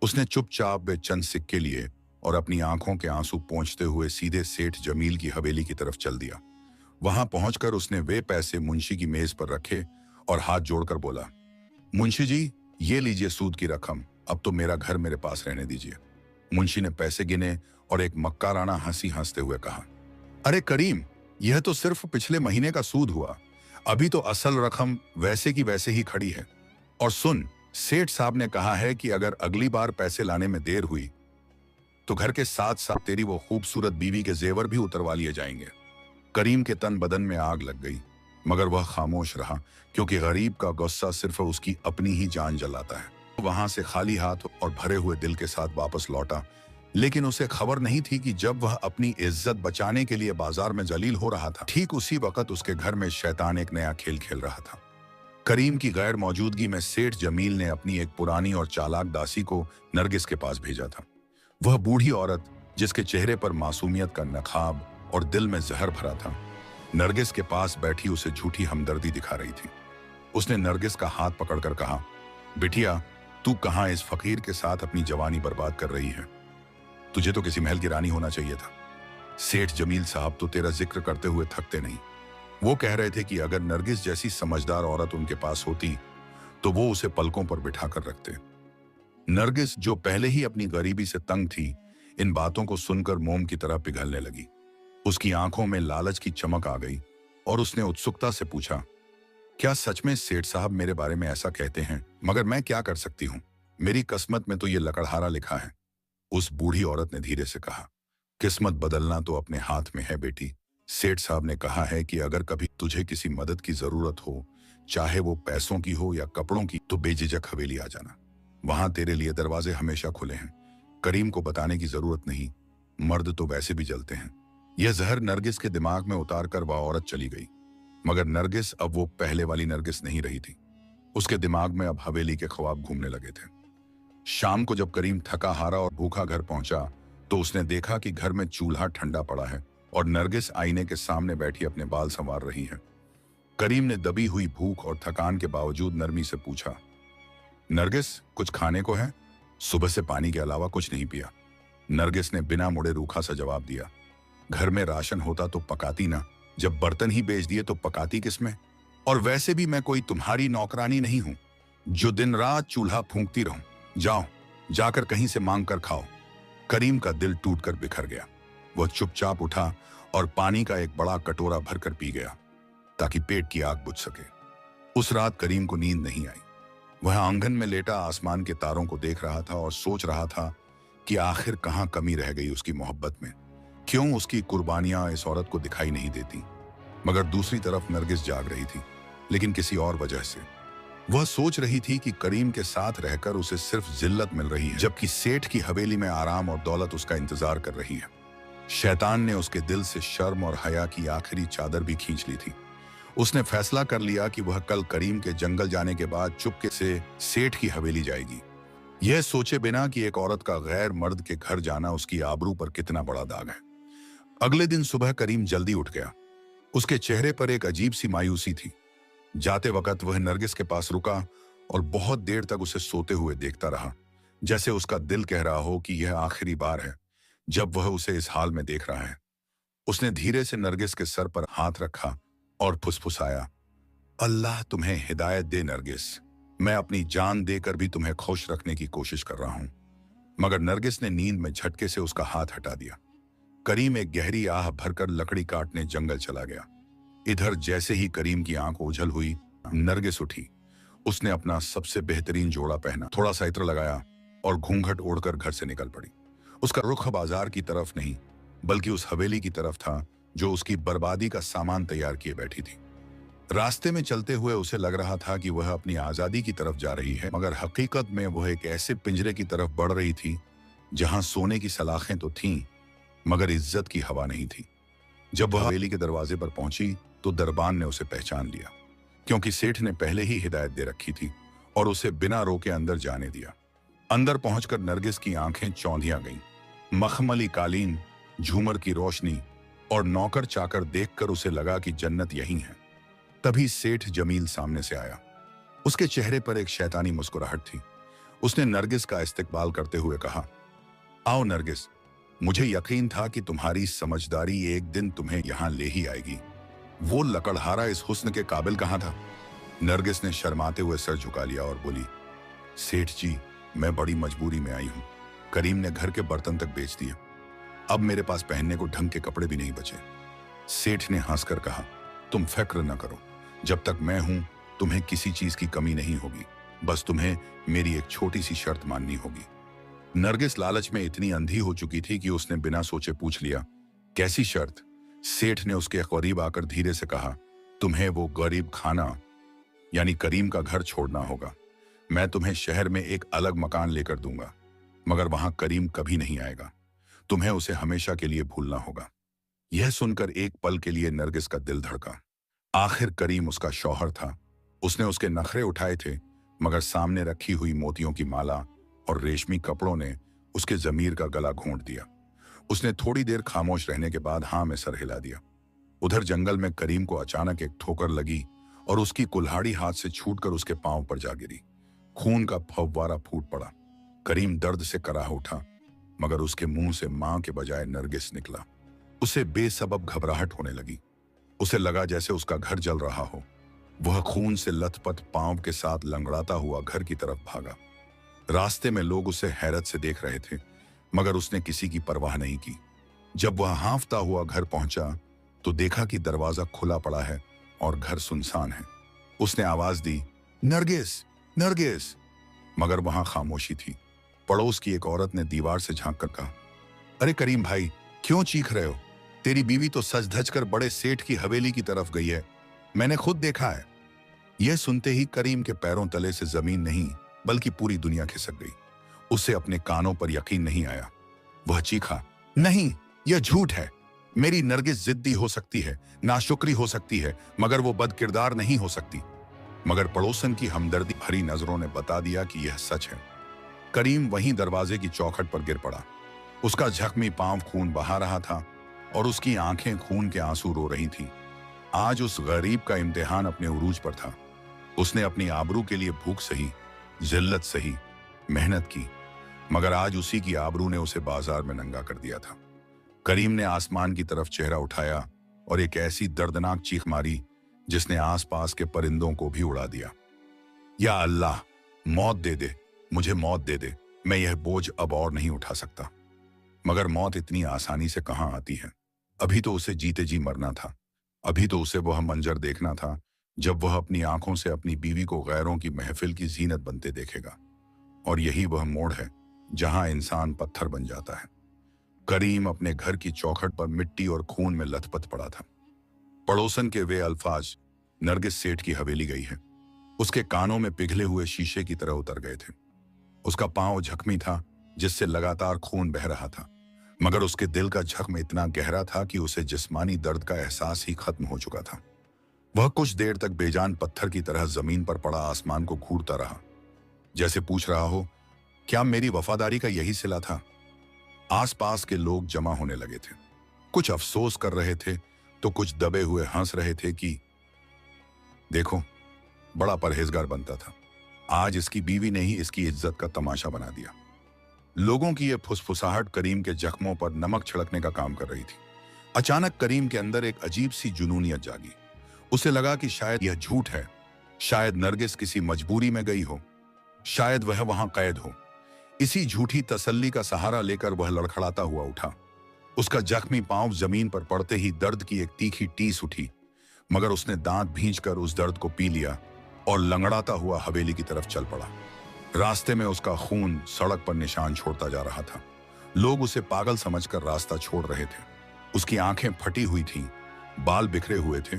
उसने चुपचाप वे चंद सिक्के लिए और अपनी आंखों के आंसू पोंछते हुए सीधे सेठ जमील की हवेली की तरफ चल दिया। वहां पहुंचकर उसने वे पैसे मुंशी की मेज पर रखे और हाथ जोड़कर बोला, मुंशी जी, ये लीजिए सूद की रकम, अब तो मेरा घर मेरे पास रहने दीजिए। मुंशी ने पैसे गिने और एक मक्काराना हंसी हंसते हुए कहा, अरे करीम, यह तो सिर्फ पिछले महीने का सूद हुआ, अभी तो असल रकम वैसे की वैसे ही खड़ी है। और सुन, सेठ साहब ने कहा है कि अगर अगली बार पैसे लाने में देर हुई तो घर के साथ साथ तेरी वो खूबसूरत बीवी के जेवर भी उतरवा लिए जाएंगे। करीम के तन बदन में आग लग गई, मगर वह खामोश रहा, क्योंकि गरीब का गुस्सा सिर्फ उसकी अपनी ही जान जलाता है। वहां से खाली हाथ और भरे हुए दिल के साथ वापस लौटा, लेकिन उसे खबर नहीं थी कि जब वह अपनी इज्जत बचाने के लिए बाजार में जलील हो रहा था, ठीक उसी वक्त उसके घर में शैतान एक नया खेल खेल रहा था। करीम की गैर मौजूदगी में सेठ जमील ने अपनी एक पुरानी और चालाक दासी को नरगिस के पास भेजा था। वह बूढ़ी औरत जिसके चेहरे पर मासूमियत का नखाब और दिल में जहर भरा था, नरगिस के पास बैठी उसे झूठी हमदर्दी दिखा रही थी। उसने नरगिस का हाथ पकड़कर कहा, बिटिया, तू कहां इस फकीर के साथ अपनी जवानी बर्बाद कर रही है? तुझे तो किसी महल की रानी होना चाहिए था। सेठ जमील साहब तो तेरा जिक्र करते हुए थकते नहीं। वो कह रहे थे कि अगर नरगिस जैसी समझदार औरत उनके पास होती तो वो उसे पलकों पर बिठा कर रखते। नरगिस, जो पहले ही अपनी गरीबी से तंग थी, इन बातों को सुनकर मोम की तरह पिघलने लगी। उसकी आंखों में लालच की चमक आ गई और उसने उत्सुकता से पूछा, क्या सच में सेठ साहब मेरे बारे में ऐसा कहते हैं? मगर मैं क्या कर सकती हूँ, मेरी किस्मत में तो ये लकड़हारा लिखा है। उस बूढ़ी औरत ने धीरे से कहा, किस्मत बदलना तो अपने हाथ में है बेटी। सेठ साहब ने कहा है कि अगर कभी तुझे किसी मदद की जरूरत हो, चाहे वो पैसों की हो या कपड़ों की, तो बेझिझक हवेली आ जाना। वहां तेरे लिए दरवाजे हमेशा खुले हैं। करीम को बताने की जरूरत नहीं, मर्द तो वैसे भी जलते हैं। यह जहर नरगिस के दिमाग में उतार कर वह औरत चली गई, मगर नरगिस अब वो पहले वाली नरगिस नहीं रही थी। उसके दिमाग में अब हवेली के ख्वाब घूमने लगे थे। शाम को जब करीम थका हारा और भूखा घर पहुंचा तो उसने देखा कि घर में चूल्हा ठंडा पड़ा है और नरगिस आईने के सामने बैठी अपने बाल संवार रही है। करीम ने दबी हुई भूख और थकान के बावजूद नरमी से पूछा, नरगिस, कुछ खाने को है? सुबह से पानी के अलावा कुछ नहीं पिया। नरगिस ने बिना मुड़े रूखा सा जवाब दिया, घर में राशन होता तो पकाती ना, जब बर्तन ही बेच दिए तो पकाती किसमें? और वैसे भी मैं कोई तुम्हारी नौकरानी नहीं हूं जो दिन रात चूल्हा फूंकती रहूं। जाओ, जाकर कहीं से मांग कर खाओ। करीम का दिल टूटकर बिखर गया। वह चुपचाप उठा और पानी का एक बड़ा कटोरा भरकर पी गया ताकि पेट की आग बुझ सके। उस रात करीम को नींद नहीं आई। वह आंगन में लेटा आसमान के तारों को देख रहा था और सोच रहा था कि आखिर कहां कमी रह गई उसकी मोहब्बत में। क्यों उसकी कुर्बानियां इस औरत को दिखाई नहीं देती। मगर दूसरी तरफ नरगिस जाग रही थी, लेकिन किसी और वजह से। वह सोच रही थी कि करीम के साथ रहकर उसे सिर्फ जिल्लत मिल रही है, जबकि सेठ की हवेली में आराम और दौलत उसका इंतजार कर रही है। शैतान ने उसके दिल से शर्म और हया की आखिरी चादर भी खींच ली थी। उसने फैसला कर लिया कि वह कल करीम के जंगल जाने के बाद चुपके से सेठ की हवेली जाएगी, यह सोचे बिना कि एक औरत का गैर मर्द के घर जाना उसकी आबरू पर कितना बड़ा दाग है। अगले दिन सुबह करीम जल्दी उठ गया। उसके चेहरे पर एक अजीब सी मायूसी थी। जाते वक्त वह नरगिस के पास रुका और बहुत देर तक उसे सोते हुए देखता रहा, जैसे उसका दिल कह रहा हो कि यह आखिरी बार है जब वह उसे इस हाल में देख रहा है। उसने धीरे से नरगिस के सर पर हाथ रखा और फुसफुसाया, अल्लाह तुम्हें हिदायत दे नरगिस, मैं अपनी जान देकर भी तुम्हें खुश रखने की कोशिश कर रहा हूं। मगर नरगिस ने नींद में झटके से उसका हाथ हटा दिया। करीम एक गहरी आह भरकर लकड़ी काटने जंगल चला गया। इधर जैसे ही करीम की आंख ओझल हुई, नरगिस उठी। उसने अपना सबसे बेहतरीन जोड़ा पहना, थोड़ा सा इत्र लगाया और घूंघट ओढ़कर घर से निकल पड़ी। उसका रुख बाजार की तरफ नहीं, बल्कि उस हवेली की तरफ था जो उसकी बर्बादी का सामान तैयार किए बैठी थी। रास्ते में चलते हुए उसे लग रहा था कि वह अपनी आजादी की तरफ जा रही है, मगर हकीकत में वह एक ऐसे पिंजरे की तरफ बढ़ रही थी जहां सोने की सलाखें तो थीं, मगर इज्जत की हवा नहीं थी। जब वह हवेली के दरवाजे पर पहुंची तो दरबान ने उसे पहचान लिया, क्योंकि सेठ ने पहले ही हिदायत दे रखी थी और उसे बिना रोके अंदर जाने दिया। अंदर पहुंचकर नरगिस की आंखें चौंधिया गईं। मखमली कालीन, झूमर की रोशनी और नौकर चाकर देखकर उसे लगा कि जन्नत यहीं है। तभी सेठ जमील सामने से आया। उसके चेहरे पर एक शैतानी मुस्कुराहट थी। उसने नरगिस का इस्तकबाल करते हुए कहा, आओ नरगिस, मुझे यकीन था कि तुम्हारी समझदारी एक दिन तुम्हें यहां ले ही आएगी। वो लकड़हारा इस हुस्न के काबिल कहां था? नरगिस ने शर्माते हुए सर झुका लिया और बोली, सेठ जी, मैं बड़ी मजबूरी में आई हूं। करीम ने घर के बर्तन तक बेच दिए। अब मेरे पास पहनने को ढंग के कपड़े भी नहीं बचे। सेठ ने हंसकर कहा, तुम फिक्र न करो, जब तक मैं हूं तुम्हें किसी चीज की कमी नहीं होगी। बस तुम्हें मेरी एक छोटी सी शर्त माननी होगी। नरगिस लालच में इतनी अंधी हो चुकी थी कि उसने बिना सोचे पूछ लिया, कैसी शर्त? सेठ ने उसके करीब आकर धीरे से कहा, तुम्हें वो गरीब खाना यानी करीम का घर छोड़ना होगा। मैं तुम्हें शहर में एक अलग मकान लेकर दूंगा, मगर वहां करीम कभी नहीं आएगा। तुम्हें उसे हमेशा के लिए भूलना होगा। यह सुनकर एक पल के लिए नरगिस का दिल धड़का। आखिर करीम उसका शौहर था। उसने उसके नखरे उठाए थे, मगर सामने रखी हुई मोतियों की माला और रेशमी कपड़ों ने उसके जमीर का गला घोंट दिया। उसने थोड़ी देर खामोश रहने के बाद हाँ में सर हिला दिया। उधर जंगल में करीम को अचानक एक ठोकर लगी और उसकी कुल्हाड़ी हाथ से छूटकर उसके पांव पर जा गिरी। खून का फव्वारा फूट पड़ा। करीम दर्द से कराह उठा, मगर उसके मुंह से मां के बजाय नरगिस निकला। उसे बेसबब घबराहट होने लगी। उसे लगा जैसे उसका घर जल रहा हो। वह खून से लथपथ पांव के साथ लंगड़ाता हुआ घर की तरफ भागा। रास्ते में लोग उसे हैरत से देख रहे थे, मगर उसने किसी की परवाह नहीं की। जब वह हांफता हुआ घर पहुंचा तो देखा कि दरवाजा खुला पड़ा है और घर सुनसान है। उसने आवाज दी, नरगिस, नरगिस, मगर वहां खामोशी थी। पड़ोस की एक औरत ने दीवार से झांक कर कहा, अरे करीम भाई, क्यों चीख रहे हो? तेरी बीवी तो सज धज कर बड़े सेठ की हवेली की तरफ गई है, मैंने खुद देखा है। यह सुनते ही करीम के पैरों तले से जमीन नहीं बल्कि पूरी दुनिया खिसक गई। उसे अपने कानों पर यकीन नहीं आया। वह चीखा, नहीं, यह झूठ है। मेरी नरगिस जिद्दी हो सकती है, नाशुक्री हो सकती है, मगर वो बदकिरदार नहीं हो सकती। मगर पड़ोसन की हमदर्दी भरी नजरों ने बता दिया कि यह सच है। करीम वहीं दरवाजे की चौखट पर गिर पड़ा। उसका जख्मी पांव खून बहा रहा था और उसकी आंखें खून के आंसू रो रही थीं। आज उस गरीब का इम्तिहान अपने उरूज पर था। उसने अपनी आबरू के लिए भूख सही, जिल्लत सही, मेहनत की, मगर आज उसी की आबरू ने उसे बाजार में नंगा कर दिया था। करीम ने आसमान की तरफ चेहरा उठाया और एक ऐसी दर्दनाक चीख मारी जिसने आसपास के परिंदों को भी उड़ा दिया। या अल्लाह, मौत दे दे, मुझे मौत दे दे, मैं यह बोझ अब और नहीं उठा सकता। मगर मौत इतनी आसानी से कहां आती है। अभी तो उसे जीते जी मरना था। अभी तो उसे वह मंजर देखना था जब वह अपनी आंखों से अपनी बीवी को गैरों की महफिल की जीनत बनते देखेगा। और यही वह मोड़ है जहां इंसान पत्थर बन जाता है। करीम अपने घर की चौखट पर मिट्टी और खून में लथपथ पड़ा था। पड़ोसन के वे अल्फाज, नरगिस सेठ की हवेली गई है, उसके कानों में पिघले हुए शीशे की तरह उतर गए थे। उसका पांव जख्मी था जिससे लगातार खून बह रहा था, मगर उसके दिल का जख्म इतना गहरा था कि उसे जिस्मानी दर्द का एहसास ही खत्म हो चुका था। वह कुछ देर तक बेजान पत्थर की तरह जमीन पर पड़ा आसमान को घूरता रहा, जैसे पूछ रहा हो, क्या मेरी वफादारी का यही सिला था? आसपास के लोग जमा होने लगे थे। कुछ अफसोस कर रहे थे तो कुछ दबे हुए हंस रहे थे कि देखो, बड़ा परहेजगार बनता था, आज इसकी बीवी ने ही इसकी इज्जत का तमाशा बना दिया। लोगों की यह फुसफुसाहट करीम के जख्मों पर नमक छिड़कने का काम कर रही थी। अचानक करीम के अंदर एक अजीब सी जुनूनियत जागी। उसे लगा कि शायद यह झूठ है, शायद नरगिस किसी मजबूरी में गई हो, शायद वह वहां कैद हो। इसी झूठी तसल्ली का सहारा लेकर वह लड़खड़ाता हुआ उठा। उसका जख्मी पांव जमीन पर पड़ते ही दर्द की एक तीखी टीस उठी, मगर उसने दांत भींचकर उस दर्द को पी लिया और लंगड़ाता हुआ हवेली की तरफ चल पड़ा। रास्ते में उसका खून सड़क पर निशान छोड़ता जा रहा था। लोग उसे पागल समझकर रास्ता छोड़ रहे थे। उसकी आंखें फटी हुई थीं, बाल बिखरे हुए थे।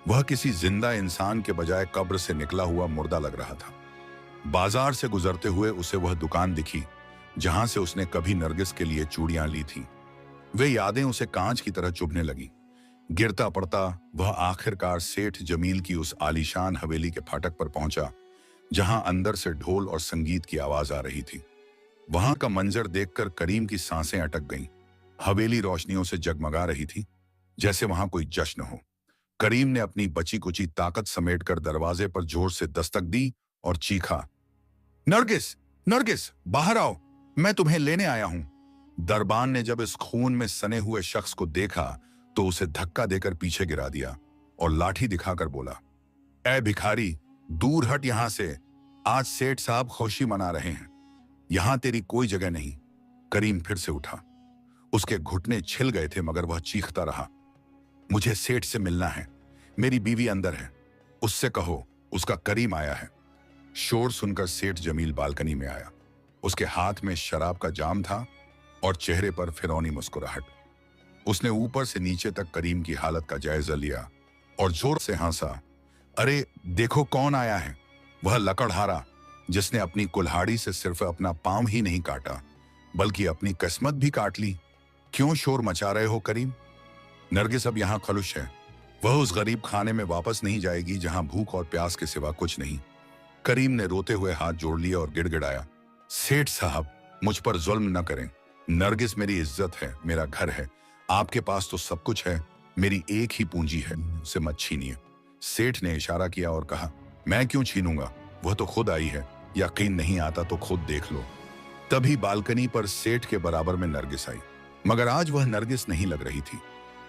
वह किसी जिंदा इंसान के बजाय कब्र से निकला हुआ मुर्दा लग रहा था। बाजार से गुजरते हुए उसे वह दुकान दिखी जहां से उसने कभी नरगिस के लिए चूड़ियां ली थीं। वे यादें उसे कांच की तरह चुभने लगी। गिरता पड़ता वह आखिरकार सेठ जमील की उस आलीशान हवेली के फाटक पर पहुंचा जहां अंदर से ढोल और संगीत की आवाज आ रही थी। वहां का मंजर देखकर करीम की सांसें अटक गईं। हवेली रोशनियों से जगमगा रही थी, जैसे वहां कोई जश्न हो। करीम ने अपनी बची कुची ताकत समेटकर दरवाजे पर जोर से दस्तक दी और चीखा, नरगिस, नरगिस, बाहर आओ, मैं तुम्हें लेने आया हूं। दरबान ने जब इस खून में सने हुए शख्स को देखा तो उसे धक्का देकर पीछे गिरा दिया और लाठी दिखाकर बोला, ए भिखारी, दूर हट यहां से, आज सेठ साहब खुशी मना रहे हैं, यहां तेरी कोई जगह नहीं। करीम फिर से उठा। उसके घुटने छिल गए थे मगर वह चीखता रहा, मुझे सेठ से मिलना है, मेरी बीवी अंदर है, उससे कहो उसका करीम आया है। शोर सुनकर सेठ जमील बालकनी में आया। उसके हाथ में शराब का जाम था और चेहरे पर फिरौनी मुस्कुराहट। उसने ऊपर से नीचे तक करीम की हालत का जायजा लिया और जोर से हंसा, अरे देखो कौन आया है, वह लकड़हारा जिसने अपनी कुल्हाड़ी से सिर्फ अपना पांव ही नहीं काटा बल्कि अपनी किस्मत भी काट ली। क्यों शोर मचा रहे हो करीम? नरगिस अब यहां खलुश है, वह उस गरीब खाने में वापस नहीं जाएगी जहां भूख और प्यास के सिवा कुछ नहीं। करीम ने रोते हुए हाथ जोड़ लिया और गिड़गिड़ाया, सेठ साहब, मुझ पर जुल्म न करें, नरगिस मेरी इज्जत है, मेरा घर है, आपके पास तो सब कुछ है, मेरी एक ही पूंजी है, उसे मत छीनिए। सेठ ने इशारा किया और कहा, मैं क्यों छीनूंगा, वह तो खुद आई है, यकीन नहीं आता तो खुद देख लो। तभी बालकनी पर सेठ के बराबर में नरगिस आई, मगर आज वह नरगिस नहीं लग रही थी।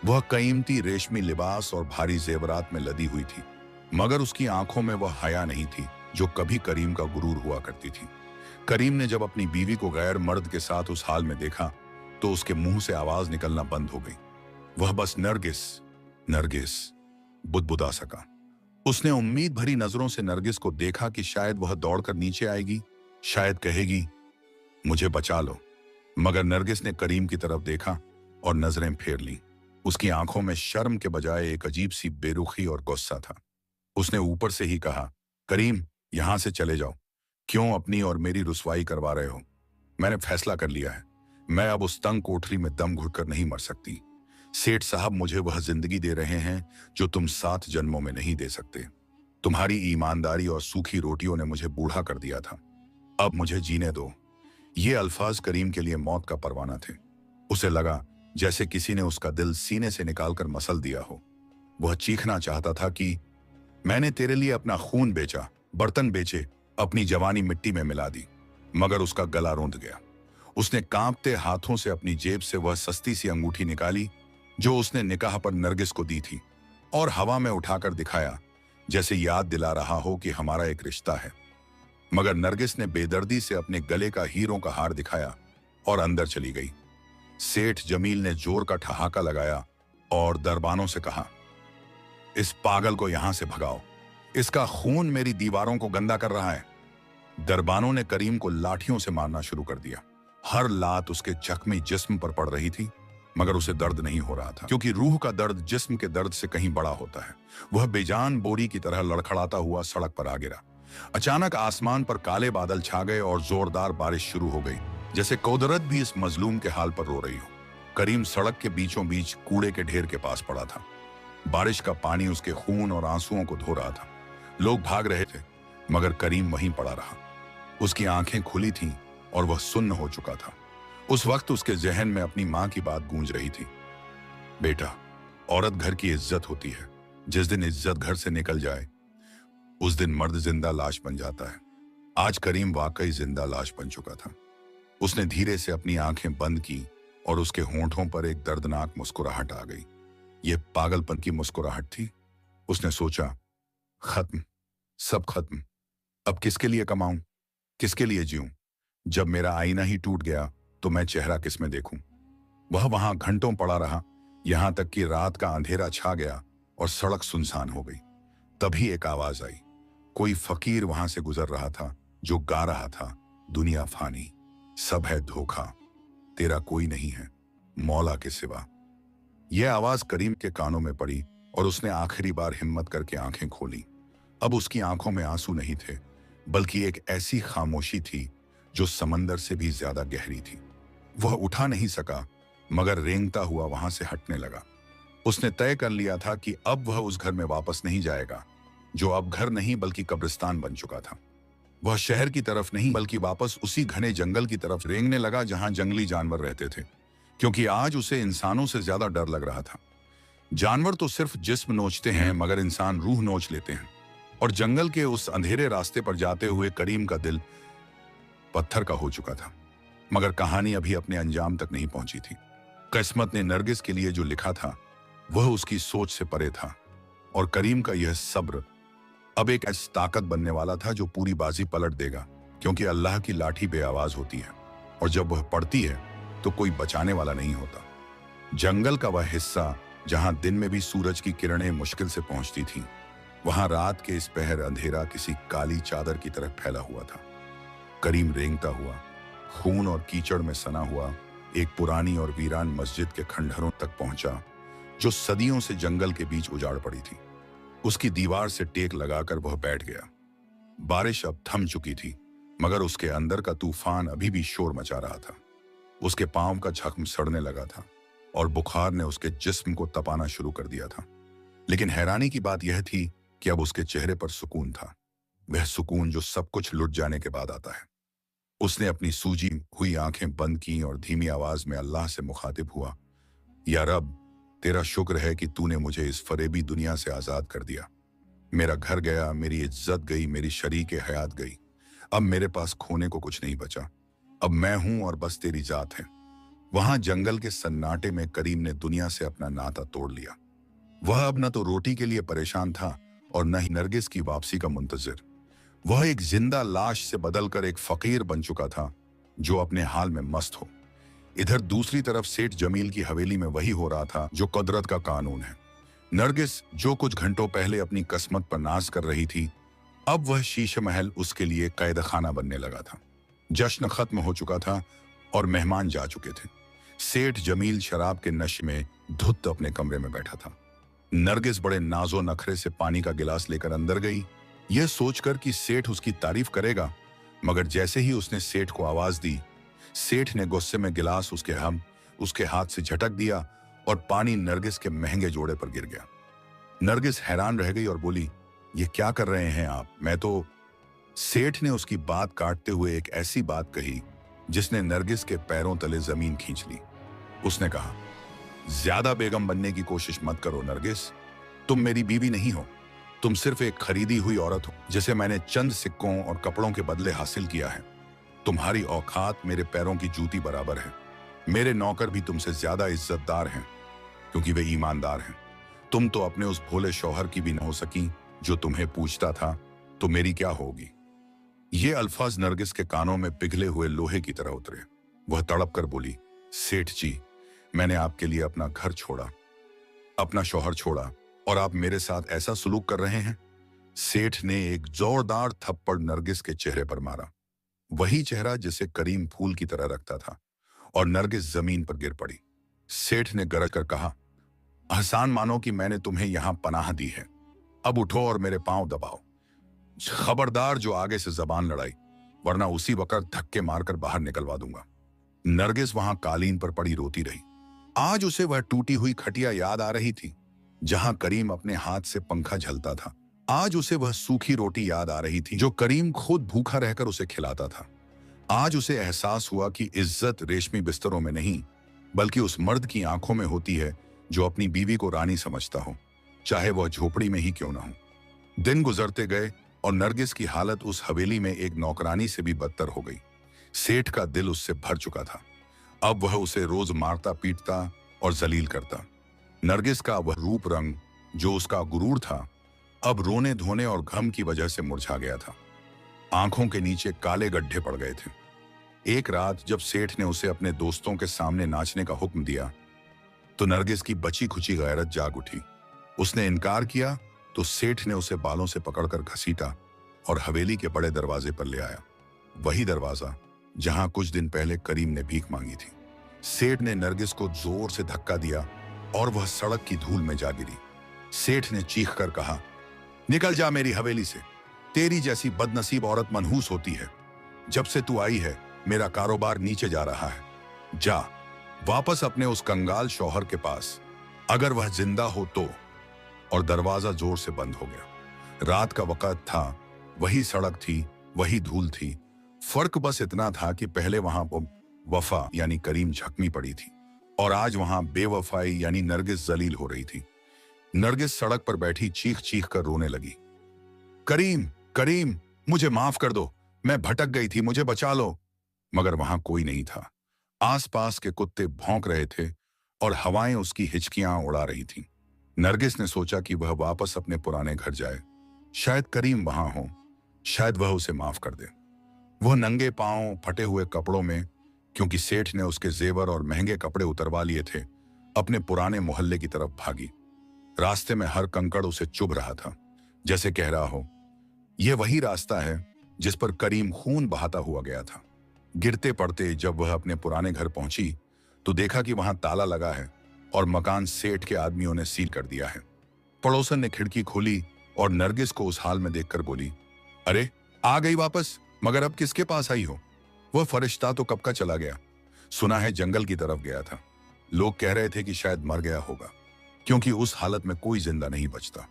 वह कीमती रेशमी लिबास और भारी जेवरात में लदी हुई थी, मगर उसकी आंखों में वह हया नहीं थी जो कभी करीम का गुरूर हुआ करती थी। करीम ने जब अपनी बीवी को गैर मर्द के साथ उस हाल में देखा तो उसके मुंह से आवाज निकलना बंद हो गई। वह बस नरगिस, नरगिस बुदबुदा सका। उसने उम्मीद भरी नजरों से नरगिस को देखा कि शायद वह दौड़कर नीचे आएगी, शायद कहेगी, मुझे बचा लो। मगर नरगिस ने करीम की तरफ देखा और नजरें फेर ली। उसकी आंखों में शर्म के बजाय एक अजीब सी बेरुखी और गुस्सा था। उसने ऊपर से ही कहा, करीम, यहां से चले जाओ, क्यों अपनी और मेरी रुसवाई करवा रहे हो? मैंने फैसला कर लिया है, मैं अब उस तंग कोठरी में दम घुटकर नहीं मर सकती। सेठ साहब मुझे वह जिंदगी दे रहे हैं जो तुम 7 जन्मों में नहीं दे सकते। तुम्हारी ईमानदारी और सूखी रोटियों ने मुझे बूढ़ा कर दिया था, अब मुझे जीने दो। ये अल्फाज करीम के लिए मौत का परवाना थे। उसे लगा जैसे किसी ने उसका दिल सीने से निकालकर मसल दिया हो। वह चीखना चाहता था कि मैंने तेरे लिए अपना खून बेचा, बर्तन बेचे, अपनी जवानी मिट्टी में मिला दी। मगर उसका गला रोंद गया। उसने कांपते हाथों से अपनी जेब से वह सस्ती सी अंगूठी निकाली जो उसने निकाह पर नरगिस को दी थी, और हवा में उठाकर दिखाया, जैसे याद दिला रहा हो कि हमारा एक रिश्ता है। मगर नरगिस ने बेदर्दी से अपने गले का हीरों का हार दिखाया और अंदर चली गई। सेठ जमील ने जोर का ठहाका लगाया और दरबानों से कहा, इस पागल को यहां से भगाओ, इसका खून मेरी दीवारों को गंदा कर रहा है। दरबानों ने करीम को लाठियों से मारना शुरू कर दिया। हर लात उसके जख्मी जिस्म पर पड़ रही थी, मगर उसे दर्द नहीं हो रहा था, क्योंकि रूह का दर्द जिस्म के दर्द से कहीं बड़ा होता है। वह बेजान बोरी की तरह लड़खड़ाता हुआ सड़क पर आ गिरा। अचानक आसमान पर काले बादल छा गए और जोरदार बारिश शुरू हो गई, जैसे कुदरत भी इस मजलूम के हाल पर रो रही हो। करीम सड़क के बीचों बीच कूड़े के ढेर के पास पड़ा था। बारिश का पानी उसके खून और आंसुओं को धो रहा था। लोग भाग रहे थे, मगर करीम वहीं पड़ा रहा। उसकी आंखें खुली थीं और वह सुन्न हो चुका था। उस वक्त उसके जहन में अपनी मां की बात गूंज रही थी, बेटा, औरत घर की इज्जत होती है। जिस दिन इज्जत घर से निकल जाए, उस दिन मर्द जिंदा लाश बन जाता है। आज करीम वाकई जिंदा लाश बन चुका था। उसने धीरे से अपनी आंखें बंद की और उसके होंठों पर एक दर्दनाक मुस्कुराहट आ गई। यह पागलपन की मुस्कुराहट थी। उसने सोचा, खत्म, सब खत्म। अब किसके लिए कमाऊं, किसके लिए जीऊं? जब मेरा आईना ही टूट गया तो मैं चेहरा किसमें देखूं? वह वहां घंटों पड़ा रहा, यहां तक कि रात का अंधेरा छा गया और सड़क सुनसान हो गई। तभी एक आवाज आई। कोई फकीर वहां से गुजर रहा था, जो गा रहा था, दुनिया फानी, सब है धोखा, तेरा कोई नहीं है मौला के सिवा। यह आवाज करीम के कानों में पड़ी और उसने आखिरी बार हिम्मत करके आंखें खोली। अब उसकी आंखों में आंसू नहीं थे, बल्कि एक ऐसी खामोशी थी जो समंदर से भी ज्यादा गहरी थी। वह उठा नहीं सका, मगर रेंगता हुआ वहां से हटने लगा। उसने तय कर लिया था कि अब वह उस घर में वापस नहीं जाएगा, जो अब घर नहीं बल्कि कब्रिस्तान बन चुका था। वह शहर की तरफ नहीं बल्कि वापस उसी घने जंगल की तरफ रेंगने लगा जहां जंगली जानवर रहते थे, क्योंकि आज उसे इंसानों से ज्यादा डर लग रहा था। जानवर तो सिर्फ जिस्म नोचते हैं, मगर इंसान रूह नोच लेते हैं। और जंगल के उस अंधेरे रास्ते पर जाते हुए करीम का दिल पत्थर का हो चुका था। मगर कहानी अभी अपने अंजाम तक नहीं पहुंची थी। किस्मत ने नरगिस के लिए जो लिखा था वह उसकी सोच से परे था, और करीम का यह सब्र अब एक ऐसी ताकत बनने वाला था जो पूरी बाजी पलट देगा, क्योंकि अल्लाह की लाठी बेआवाज होती है और जब वह पड़ती है तो कोई बचाने वाला नहीं होता। जंगल का वह हिस्सा जहां दिन में भी सूरज की किरणें मुश्किल से पहुंचती थीं, वहां रात के इस पहर अंधेरा किसी काली चादर की तरह फैला हुआ था। करीम रेंगता हुआ, खून और कीचड़ में सना हुआ, एक पुरानी और वीरान मस्जिद के खंडहरों तक पहुंचा, जो सदियों से जंगल के बीच उजाड़ पड़ी थी। उसकी दीवार से टेक लगाकर वह बैठ गया। बारिश अब थम चुकी थी, मगर उसके अंदर का तूफान अभी भी शोर मचा रहा था। उसके पांव का जख्म सड़ने लगा था और बुखार ने उसके जिस्म को तपाना शुरू कर दिया था। लेकिन हैरानी की बात यह थी कि अब उसके चेहरे पर सुकून था, वह सुकून जो सब कुछ लुट जाने के बाद आता है। उसने अपनी सूजी हुई आंखें बंद की और धीमी आवाज में अल्लाह से मुखातिब हुआ, या रब, तेरा शुक्र है कि तूने मुझे इस फरेबी दुनिया से आजाद कर दिया। मेरा घर गया, मेरी इज्जत गई, मेरी शरीके हयात गई। अब मेरे पास खोने को कुछ नहीं बचा। अब मैं हूं और बस तेरी जात है। वहां जंगल के सन्नाटे में करीम ने दुनिया से अपना नाता तोड़ लिया। वह अब न तो रोटी के लिए परेशान था और न ही नरगिस की वापसी का मुंतजिर। वह एक जिंदा लाश से बदलकर एक फकीर बन चुका था जो अपने हाल में मस्त हो। इधर दूसरी तरफ सेठ जमील की हवेली में वही हो रहा था जो कुदरत का कानून है। नरगिस जो कुछ घंटों पहले अपनी किस्मत पर नाज कर रही थी, अब वह शीशे महल उसके लिए कैद खाना बनने लगा था। जश्न खत्म हो चुका था और मेहमान जा चुके थे। सेठ जमील शराब के नशे में धुत अपने कमरे में बैठा था। नरगिस बड़े नाजो नखरे से पानी का गिलास लेकर अंदर गई, यह सोचकर कि सेठ उसकी तारीफ करेगा, मगर जैसे ही उसने सेठ को आवाज दी, सेठ ने गुस्से में गिलास उसके हाथ से झटक दिया और पानी नरगिस के महंगे जोड़े पर गिर गया। नरगिस हैरान रह गई और बोली, ये क्या कर रहे हैं आप? मैं तो। सेठ ने उसकी बात काटते हुए एक ऐसी बात कही जिसने नरगिस के पैरों तले जमीन खींच ली। उसने कहा, ज्यादा बेगम बनने की कोशिश मत करो नरगिस, तुम मेरी बीवी नहीं हो, तुम सिर्फ एक खरीदी हुई औरत हो जिसे मैंने चंद सिक्कों और कपड़ों के बदले हासिल किया है। तुम्हारी औकात मेरे पैरों की जूती बराबर है। मेरे नौकर भी तुमसे ज्यादा इज्जतदार हैं क्योंकि वे ईमानदार हैं। तुम तो अपने उस भोले शौहर की भी न हो सकी जो तुम्हें पूछता था तो मेरी क्या होगी। ये अल्फाज नरगिस के कानों में पिघले हुए लोहे की तरह उतरे। वह तड़प कर बोली, सेठ जी, मैंने आपके लिए अपना घर छोड़ा, अपना शौहर छोड़ा, और आप मेरे साथ ऐसा सलूक कर रहे हैं। सेठ ने एक जोरदार थप्पड़ नरगिस के चेहरे पर मारा, वही चेहरा जिसे करीम फूल की तरह रखता था, और नरगिस जमीन पर गिर पड़ी। सेठ ने गरज कर कहा, एहसान मानो कि मैंने तुम्हें यहां पनाह दी है। अब उठो और मेरे पांव दबाओ। खबरदार जो आगे से जबान लड़ाई, वरना उसी वक्त धक्के मारकर बाहर निकलवा दूंगा। नरगिस वहां कालीन पर पड़ी रोती रही। आज उसे वह टूटी हुई खटिया याद आ रही थी जहां करीम अपने हाथ से पंखा झलता था। आज उसे वह सूखी रोटी याद आ रही थी जो करीम खुद भूखा रहकर उसे खिलाता था। आज उसे एहसास हुआ कि इज्जत रेशमी बिस्तरों में नहीं, बल्कि उस मर्द की आंखों में होती है जो अपनी बीवी को रानी समझता हो, चाहे वह झोपड़ी में ही क्यों ना हो। दिन गुजरते गए और नरगिस की हालत उस हवेली में एक नौकरानी से भी बदतर हो गई। सेठ का दिल उससे भर चुका था। अब वह उसे रोज मारता पीटता और जलील करता। नरगिस का वह रूप रंग जो उसका गुरूर था, अब रोने धोने और गम की वजह से मुरझा गया था। आंखों के नीचे काले गड्ढे पड़ गए थे। एक रात जब सेठ ने उसे अपने दोस्तों के सामने नाचने का हुक्म दिया तो नरगिस की बची खुची गैरत जाग उठी। उसने इनकार किया तो सेठ ने उसे बालों से पकड़कर घसीटा और हवेली के बड़े दरवाजे पर ले आया, वही दरवाजा जहां कुछ दिन पहले करीम ने भीख मांगी थी। सेठ ने नरगिस को जोर से धक्का दिया और वह सड़क की धूल में जा गिरी। सेठ ने चीख कर कहा, निकल जा मेरी हवेली से, तेरी जैसी बदनसीब औरत मनहूस होती है। जब से तू आई है मेरा कारोबार नीचे जा रहा है। जा वापस अपने उस कंगाल शौहर के पास, अगर वह जिंदा हो तो। और दरवाजा जोर से बंद हो गया। रात का वक्त था, वही सड़क थी, वही धूल थी। फर्क बस इतना था कि पहले वहां वफा यानी करीम झकमी पड़ी थी और आज वहां बेवफाई यानी नरगिस जलील हो रही थी। नरगिस सड़क पर बैठी चीख चीख कर रोने लगी, करीम, करीम, मुझे माफ कर दो, मैं भटक गई थी, मुझे बचा लो। मगर वहां कोई नहीं था। आसपास के कुत्ते भौंक रहे थे और हवाएं उसकी हिचकियां उड़ा रही थीं। नरगिस ने सोचा कि वह वापस अपने पुराने घर जाए। शायद करीम वहां हो, शायद वह उसे माफ कर दे। वह नंगे पांव फटे हुए कपड़ों में, क्योंकि सेठ ने उसके जेवर और महंगे कपड़े उतरवा लिए थे, अपने पुराने मोहल्ले की तरफ भागी। रास्ते में हर कंकड़ उसे चुभ रहा था, जैसे कह रहा हो, यह वही रास्ता है जिस पर करीम खून बहाता हुआ गया था। गिरते पड़ते जब वह अपने पुराने घर पहुंची तो देखा कि वहां ताला लगा है और मकान सेठ के आदमियों ने सील कर दिया है। पड़ोसन ने खिड़की खोली और नरगिस को उस हाल में देखकर बोली, अरे आ गई वापस, मगर अब किसके पास आई हो? वह फरिश्ता तो कब का चला गया, सुना है जंगल की तरफ गया था। लोग कह रहे थे कि शायद मर गया होगा, क्योंकि उस हालत में कोई जिंदा नहीं बचता।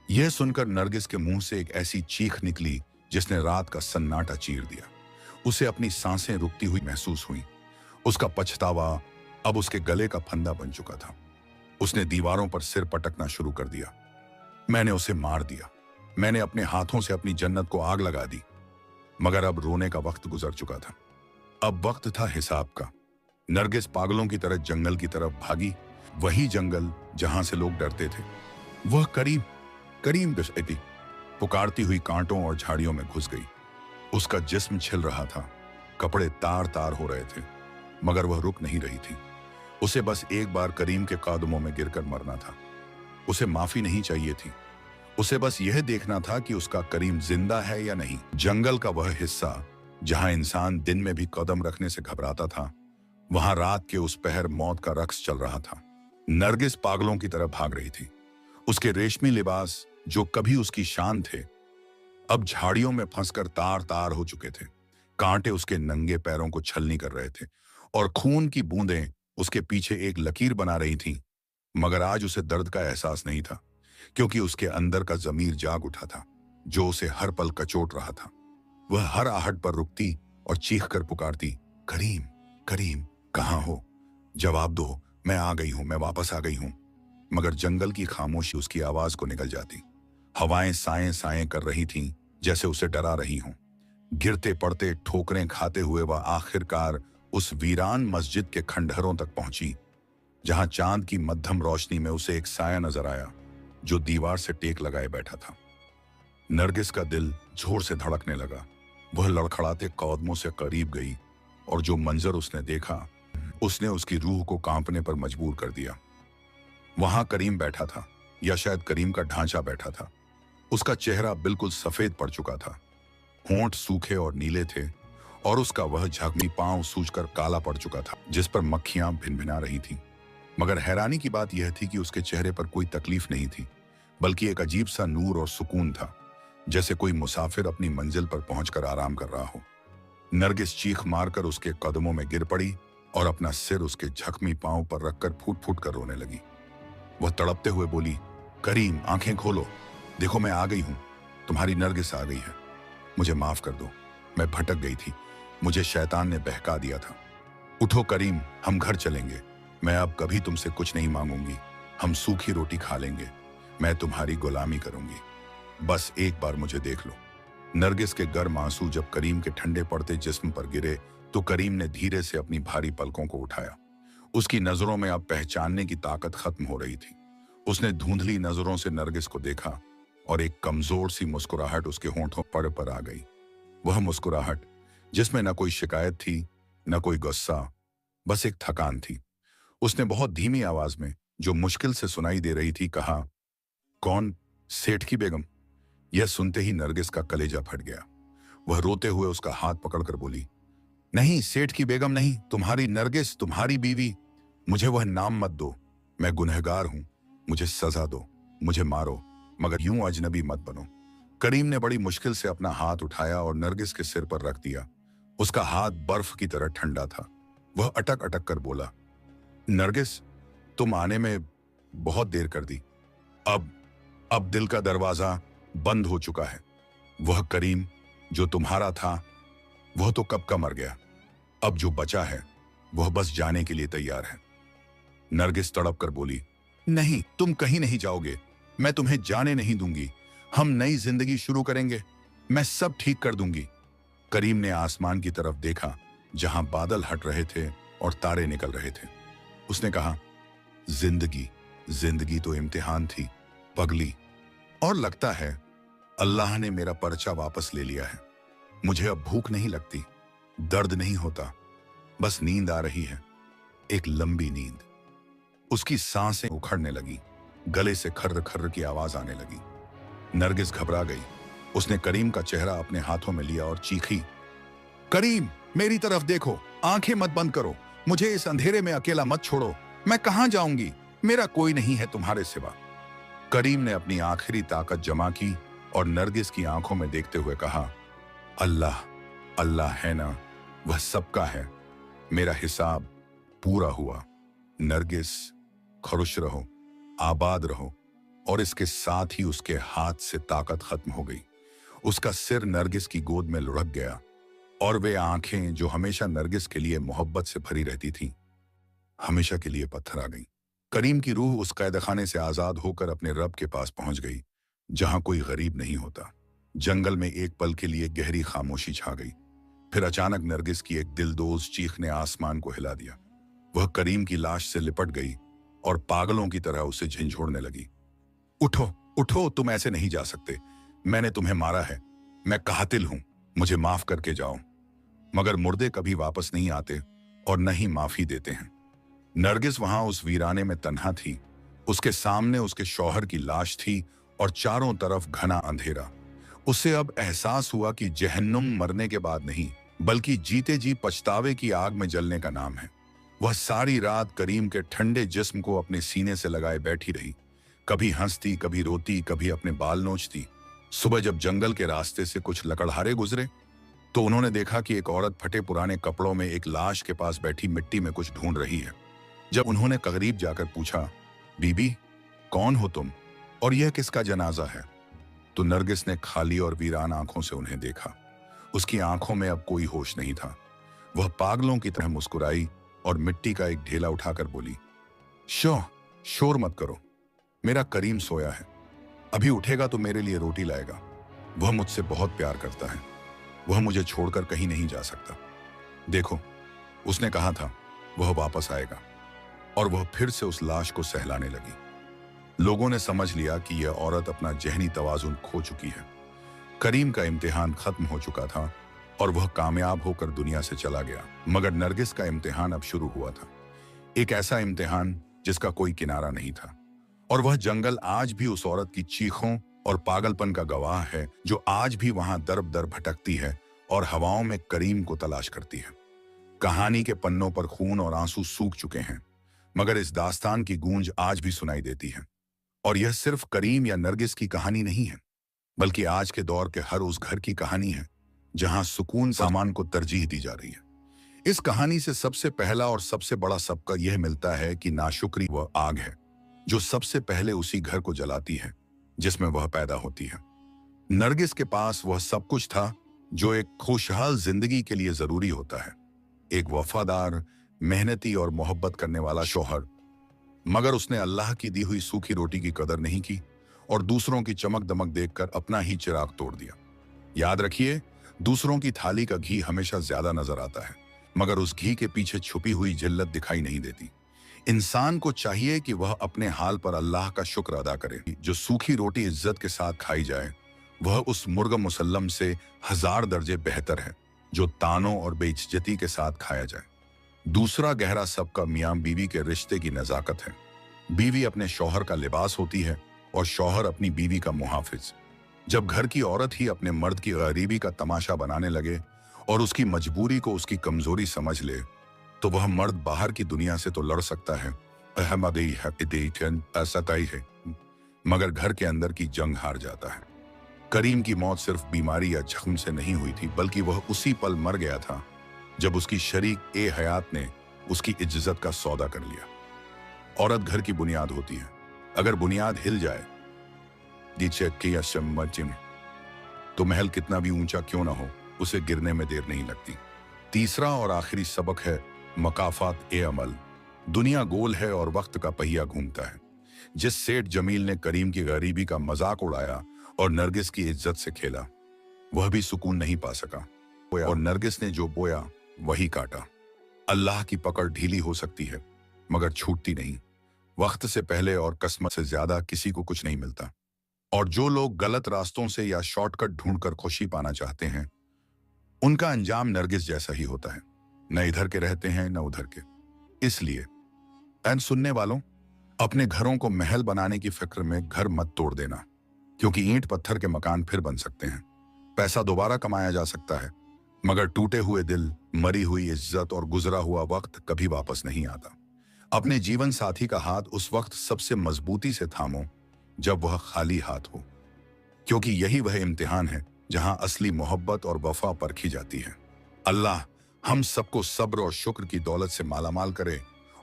यह सुनकर नरगिस के मुंह से एक ऐसी चीख निकली जिसने रात का सन्नाटा चीर दिया। उसे अपनी सांसें रुकती हुई महसूस हुई। उसका पछतावा अब उसके गले का फंदा बन चुका था। उसने दीवारों पर सिर पटकना शुरू कर दिया। मैंने उसे मार दिया, मैंने अपने हाथों से अपनी जन्नत को आग लगा दी। मगर अब रोने का वक्त गुजर चुका था। अब वक्त था हिसाब का। नरगिस पागलों की तरह जंगल की तरफ भागी, वही जंगल जहां से लोग डरते थे। वह करीम, करीम गश्ती पुकारती हुई कांटों और झाड़ियों में घुस गई। उसका जिस्म छिल रहा था, कपड़े तार तार हो रहे थे, मगर वह रुक नहीं रही थी। उसे बस एक बार करीम के कदमों में गिरकर मरना था। उसे माफी नहीं चाहिए थी, उसे बस यह देखना था कि उसका करीम जिंदा है या नहीं। जंगल का वह हिस्सा जहां इंसान दिन में भी कदम रखने से घबराता था, वहां रात के उस पहर मौत का रक्स चल रहा था। नरगिस पागलों की तरह भाग रही थी। उसके रेशमी लिबास जो कभी उसकी शान थे, अब झाड़ियों में फंसकर तार तार हो चुके थे। कांटे उसके नंगे पैरों को छलनी कर रहे थे और खून की बूंदें उसके पीछे एक लकीर बना रही थीं। मगर आज उसे दर्द का एहसास नहीं था, क्योंकि उसके अंदर का जमीर जाग उठा था, जो उसे हर पल कचोट रहा था। वह हर आहट पर रुकती और चीख कर पुकारती, करीम, करीम, कहाँ हो? जवाब दो, मैं आ गई हूं, मैं वापस आ गई हूं। मगर जंगल की खामोशी उसकी आवाज को निगल जाती। हवाएं साएं साएं कर रही थीं, जैसे उसे डरा रही हों। गिरते पड़ते ठोकरें खाते हुए वह आखिरकार उस वीरान मस्जिद के खंडहरों तक पहुंची, जहां चांद की मध्यम रोशनी में उसे एक साया नजर आया जो दीवार से टेक लगाए बैठा था। नरगिस का दिल जोर से धड़कने लगा। वह लड़खड़ाते कदमों से करीब गई और जो मंजर उसने देखा उसने उसकी रूह को कांपने पर मजबूर कर दिया। वहां करीम बैठा था, या शायद करीम का ढांचा बैठा था। उसका चेहरा बिल्कुल सफेद पड़ चुका था, होंठ सूखे और नीले थे, और उसका वह झकमी पांव सूजकर काला पड़ चुका था जिस पर मक्खियां भिनभिना रही थीं। मगर हैरानी की बात यह थी कि उसके चेहरे पर कोई तकलीफ नहीं थी, बल्कि एक अजीब सा नूर और सुकून था, जैसे कोई मुसाफिर अपनी मंजिल पर पहुंचकर आराम कर रहा हो। नरगिस चीख मारकर उसके कदमों में गिर पड़ी और अपना सिर उसके झकमी पांव पर रखकर फूट फूट कर रोने लगी। वह तड़पते हुए बोली, करीम, आंखें खोलो, देखो मैं आ गई हूं, तुम्हारी नरगिस आ गई है। मुझे माफ कर दो, मैं भटक गई थी, मुझे शैतान ने बहका दिया था। उठो करीम, हम घर चलेंगे। मैं अब कभी तुमसे कुछ नहीं मांगूंगी, हम सूखी रोटी खा लेंगे, मैं तुम्हारी गुलामी करूंगी, बस एक बार मुझे देख लो। नरगिस के गर्म आंसू जब करीम के ठंडे पड़ते जिस्म पर गिरे तो करीम ने धीरे से अपनी भारी पलकों को उठाया। उसकी नजरों में अब पहचानने की ताकत खत्म हो रही थी। उसने धुंधली नजरों से नरगिस को देखा और एक कमजोर सी मुस्कुराहट उसके होंठों पर आ गई। वह मुस्कुराहट जिसमें न कोई शिकायत थी, न कोई गुस्सा, बस एक थकान थी। उसने बहुत धीमी आवाज में, जो मुश्किल से सुनाई दे रही थी, कहा, कौन? सेठ की बेगम? यह सुनते ही नरगिस का कलेजा फट गया। वह रोते हुए उसका हाथ पकड़कर बोली, नहीं, सेठ की बेगम नहीं, तुम्हारी नरगिस, तुम्हारी बीवी। मुझे वह नाम मत दो, मैं गुनहगार हूं, मुझे सजा दो, मुझे मारो, मगर यूं अजनबी मत बनो। करीम ने बड़ी मुश्किल से अपना हाथ उठाया और नरगिस के सिर पर रख दिया। उसका हाथ बर्फ की तरह ठंडा था। वह अटक अटक कर बोला, नरगिस, तुम आने में बहुत देर कर दी। अब दिल का दरवाजा बंद हो चुका है। वह करीम जो तुम्हारा था, वह तो कब का मर गया। अब जो बचा है वह बस जाने के लिए तैयार है। नरगिस तड़प कर बोली, नहीं, तुम कहीं नहीं जाओगे, मैं तुम्हें जाने नहीं दूंगी, हम नई जिंदगी शुरू करेंगे, मैं सब ठीक कर दूंगी। करीम ने आसमान की तरफ देखा जहां बादल हट रहे थे और तारे निकल रहे थे। उसने कहा, जिंदगी तो इम्तिहान थी पगली, और लगता है अल्लाह ने मेरा पर्चा वापस ले लिया है। मुझे अब भूख नहीं लगती, दर्द नहीं होता, बस नींद आ रही है, एक लंबी नींद। उसकी सांसें उखड़ने लगी, गले से खर्र खर्र की आवाज आने लगी। नरगिस घबरा गई। उसने करीम का चेहरा अपने हाथों में लिया और चीखी, करीम, मेरी तरफ देखो, आंखें मत बंद करो, मुझे इस अंधेरे में अकेला मत छोड़ो, मैं कहां जाऊंगी, मेरा कोई नहीं है तुम्हारे सिवा। करीम ने अपनी आखिरी ताकत जमा की और नरगिस की आंखों में देखते हुए कहा, अल्लाह, अल्लाह है ना, वह सबका है, मेरा हिसाब पूरा हुआ। नरगिस, खुश रहो, आबाद रहो। और इसके साथ ही उसके हाथ से ताकत खत्म हो गई। उसका सिर नरगिस की गोद में लुढ़क गया और वे आंखें जो हमेशा नरगिस के लिए मोहब्बत से भरी रहती थीं, हमेशा के लिए पत्थर आ गईं। करीम की रूह उस कैदखाने से आजाद होकर अपने रब के पास पहुंच गई, जहां कोई गरीब नहीं होता। जंगल में एक पल के लिए गहरी खामोशी छा गई। फिर अचानक नरगिस की एक दिलदोज चीख ने आसमान को हिला दिया। वह करीम की लाश से लिपट गई और पागलों की तरह उसे झंझोड़ने लगी। उठो, उठो, तुम ऐसे नहीं जा सकते, मैंने तुम्हें मारा है, मैं कातिल हूं, मुझे माफ करके जाओ। मगर मुर्दे कभी वापस नहीं आते और न ही माफी देते हैं। नरगिस वहां उस वीराने में तन्हा थी। उसके सामने उसके शौहर की लाश थी और चारों तरफ घना अंधेरा। उसे अब एहसास हुआ कि जहन्नुम मरने के बाद नहीं, बल्कि जीते जी पछतावे की आग में जलने का नाम है। वह सारी रात करीम के ठंडे जिस्म को अपने सीने से लगाए बैठी रही, कभी हंसती, कभी रोती, कभी अपने बाल नोचती। सुबह जब जंगल के रास्ते से कुछ लकड़हारे गुजरे तो उन्होंने देखा कि एक औरत फटे पुराने कपड़ों में एक लाश के पास बैठी मिट्टी में कुछ ढूंढ रही है। जब उन्होंने करीब जाकर पूछा, बीबी, कौन हो तुम और यह किसका जनाजा है, तो नरगिस ने खाली और वीरान आंखों से उन्हें देखा। उसकी आंखों में अब कोई होश नहीं था। वह पागलों की तरह मुस्कुराई और मिट्टी का एक ढेला उठाकर बोली, शोर मत करो, मेरा करीम सोया है, अभी उठेगा तो मेरे लिए रोटी लाएगा। वह मुझसे बहुत प्यार करता है, वह मुझे छोड़कर कहीं नहीं जा सकता। देखो, उसने कहा था वह वापस आएगा, और वह फिर से उस लाश को सहलाने लगी। लोगों ने समझ लिया कि यह औरत अपना जहनी तवाजुन खो चुकी है। करीम का इम्तिहान खत्म हो चुका था और वह कामयाब होकर दुनिया से चला गया। मगर नरगिस का इम्तिहान अब शुरू हुआ था, एक ऐसा इम्तिहान जिसका कोई किनारा नहीं था। और वह जंगल आज भी उस औरत की चीखों और पागलपन का गवाह है, जो आज भी वहां दर दर भटकती है और हवाओं में करीम को तलाश करती है। कहानी के पन्नों पर खून और आंसू सूख चुके हैं, मगर इस दास्तान की गूंज आज भी सुनाई देती है। और यह सिर्फ करीम या नरगिस की कहानी नहीं है, बल्कि आज के दौर के हर उस घर की कहानी है जहां सुकून सामान को तरजीह दी जा रही है। इस कहानी से सबसे पहला और सबसे बड़ा सबक यह मिलता है कि नाशुक्री वह आग है जो सबसे पहले उसी घर को जलाती है जिसमें वह पैदा होती है। नरगिस के पास वह सब कुछ था जो एक खुशहाल जिंदगी के लिए जरूरी होता है, एक वफादार, मेहनती और मोहब्बत करने वाला शौहर। मगर उसने अल्लाह की दी हुई सूखी रोटी की कदर नहीं की और दूसरों की चमक दमक देखकर अपना ही चिराग तोड़ दिया। याद रखिए, दूसरों की थाली का घी हमेशा ज्यादा नजर आता है, मगर उस घी के पीछे छुपी हुई जिल्लत दिखाई नहीं देती। इंसान को चाहिए कि वह अपने हाल पर अल्लाह का शुक्र अदा करे। जो सूखी रोटी इज्जत के साथ खाई जाए वह उस मुर्ग मुसल्लम से 1000 दर्जे बेहतर है जो तानों और बेइज्जती के साथ खाया जाए। दूसरा गहरा सबका मियां बीवी के रिश्ते की नजाकत है। बीवी अपने शौहर का लिबास होती है और शौहर अपनी बीवी का मुहाफिज। जब घर की औरत ही अपने मर्द की गरीबी का तमाशा बनाने लगे और उसकी मजबूरी को उसकी कमजोरी समझ ले, तो वह मर्द बाहर की दुनिया से तो लड़ सकता है, सताई है, मगर घर के अंदर की जंग हार जाता है। करीम की मौत सिर्फ बीमारी या जख्म से नहीं हुई थी, बल्कि वह उसी पल मर गया था जब उसकी शरीक ए हयात ने उसकी इज्जत का सौदा कर लिया। औरत घर की बुनियाद होती है, अगर बुनियाद हिल जाए तो महल कितना भी ऊंचा क्यों ना हो, उसे गिरने में देर नहीं लगती। तीसरा और आखिरी सबक है मकाफात ए अमल। दुनिया गोल है और वक्त का पहिया घूमता है। जिस सेठ जमील ने करीम की गरीबी का मजाक उड़ाया और नरगिस की इज्जत से खेला, वह भी सुकून नहीं पा सका। और नरगिस ने जो बोया वही काटा। अल्लाह की पकड़ ढीली हो सकती है, मगर छूटती नहीं। वक्त से पहले और किस्मत से ज्यादा किसी को कुछ नहीं मिलता। और जो लोग गलत रास्तों से या शॉर्टकट ढूंढकर खुशी पाना चाहते हैं, उनका अंजाम नरगिस जैसा ही होता है। न इधर के रहते हैं न उधर के। इसलिए सुनने वालों, अपने घरों को महल बनाने की फिक्र में घर मत तोड़ देना, क्योंकि ईंट पत्थर के मकान फिर बन सकते हैं। पैसा दोबारा कमाया जा सकता है, मगर टूटे हुए दिल, मरी हुई इज्जत और गुजरा हुआ वक्त कभी वापस नहीं आता। अपने जीवन साथी का हाथ उस वक्त सबसे मजबूती से थामो जब वह खाली हाथ हो, क्योंकि यही वह इम्तिहान है जहां असली मोहब्बत और वफा परखी जाती है। अल्लाह हम सबको सब्र और शुक्र की दौलत से मालामाल करे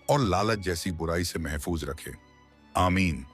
और लालच जैसी बुराई से महफूज रखे। आमीन।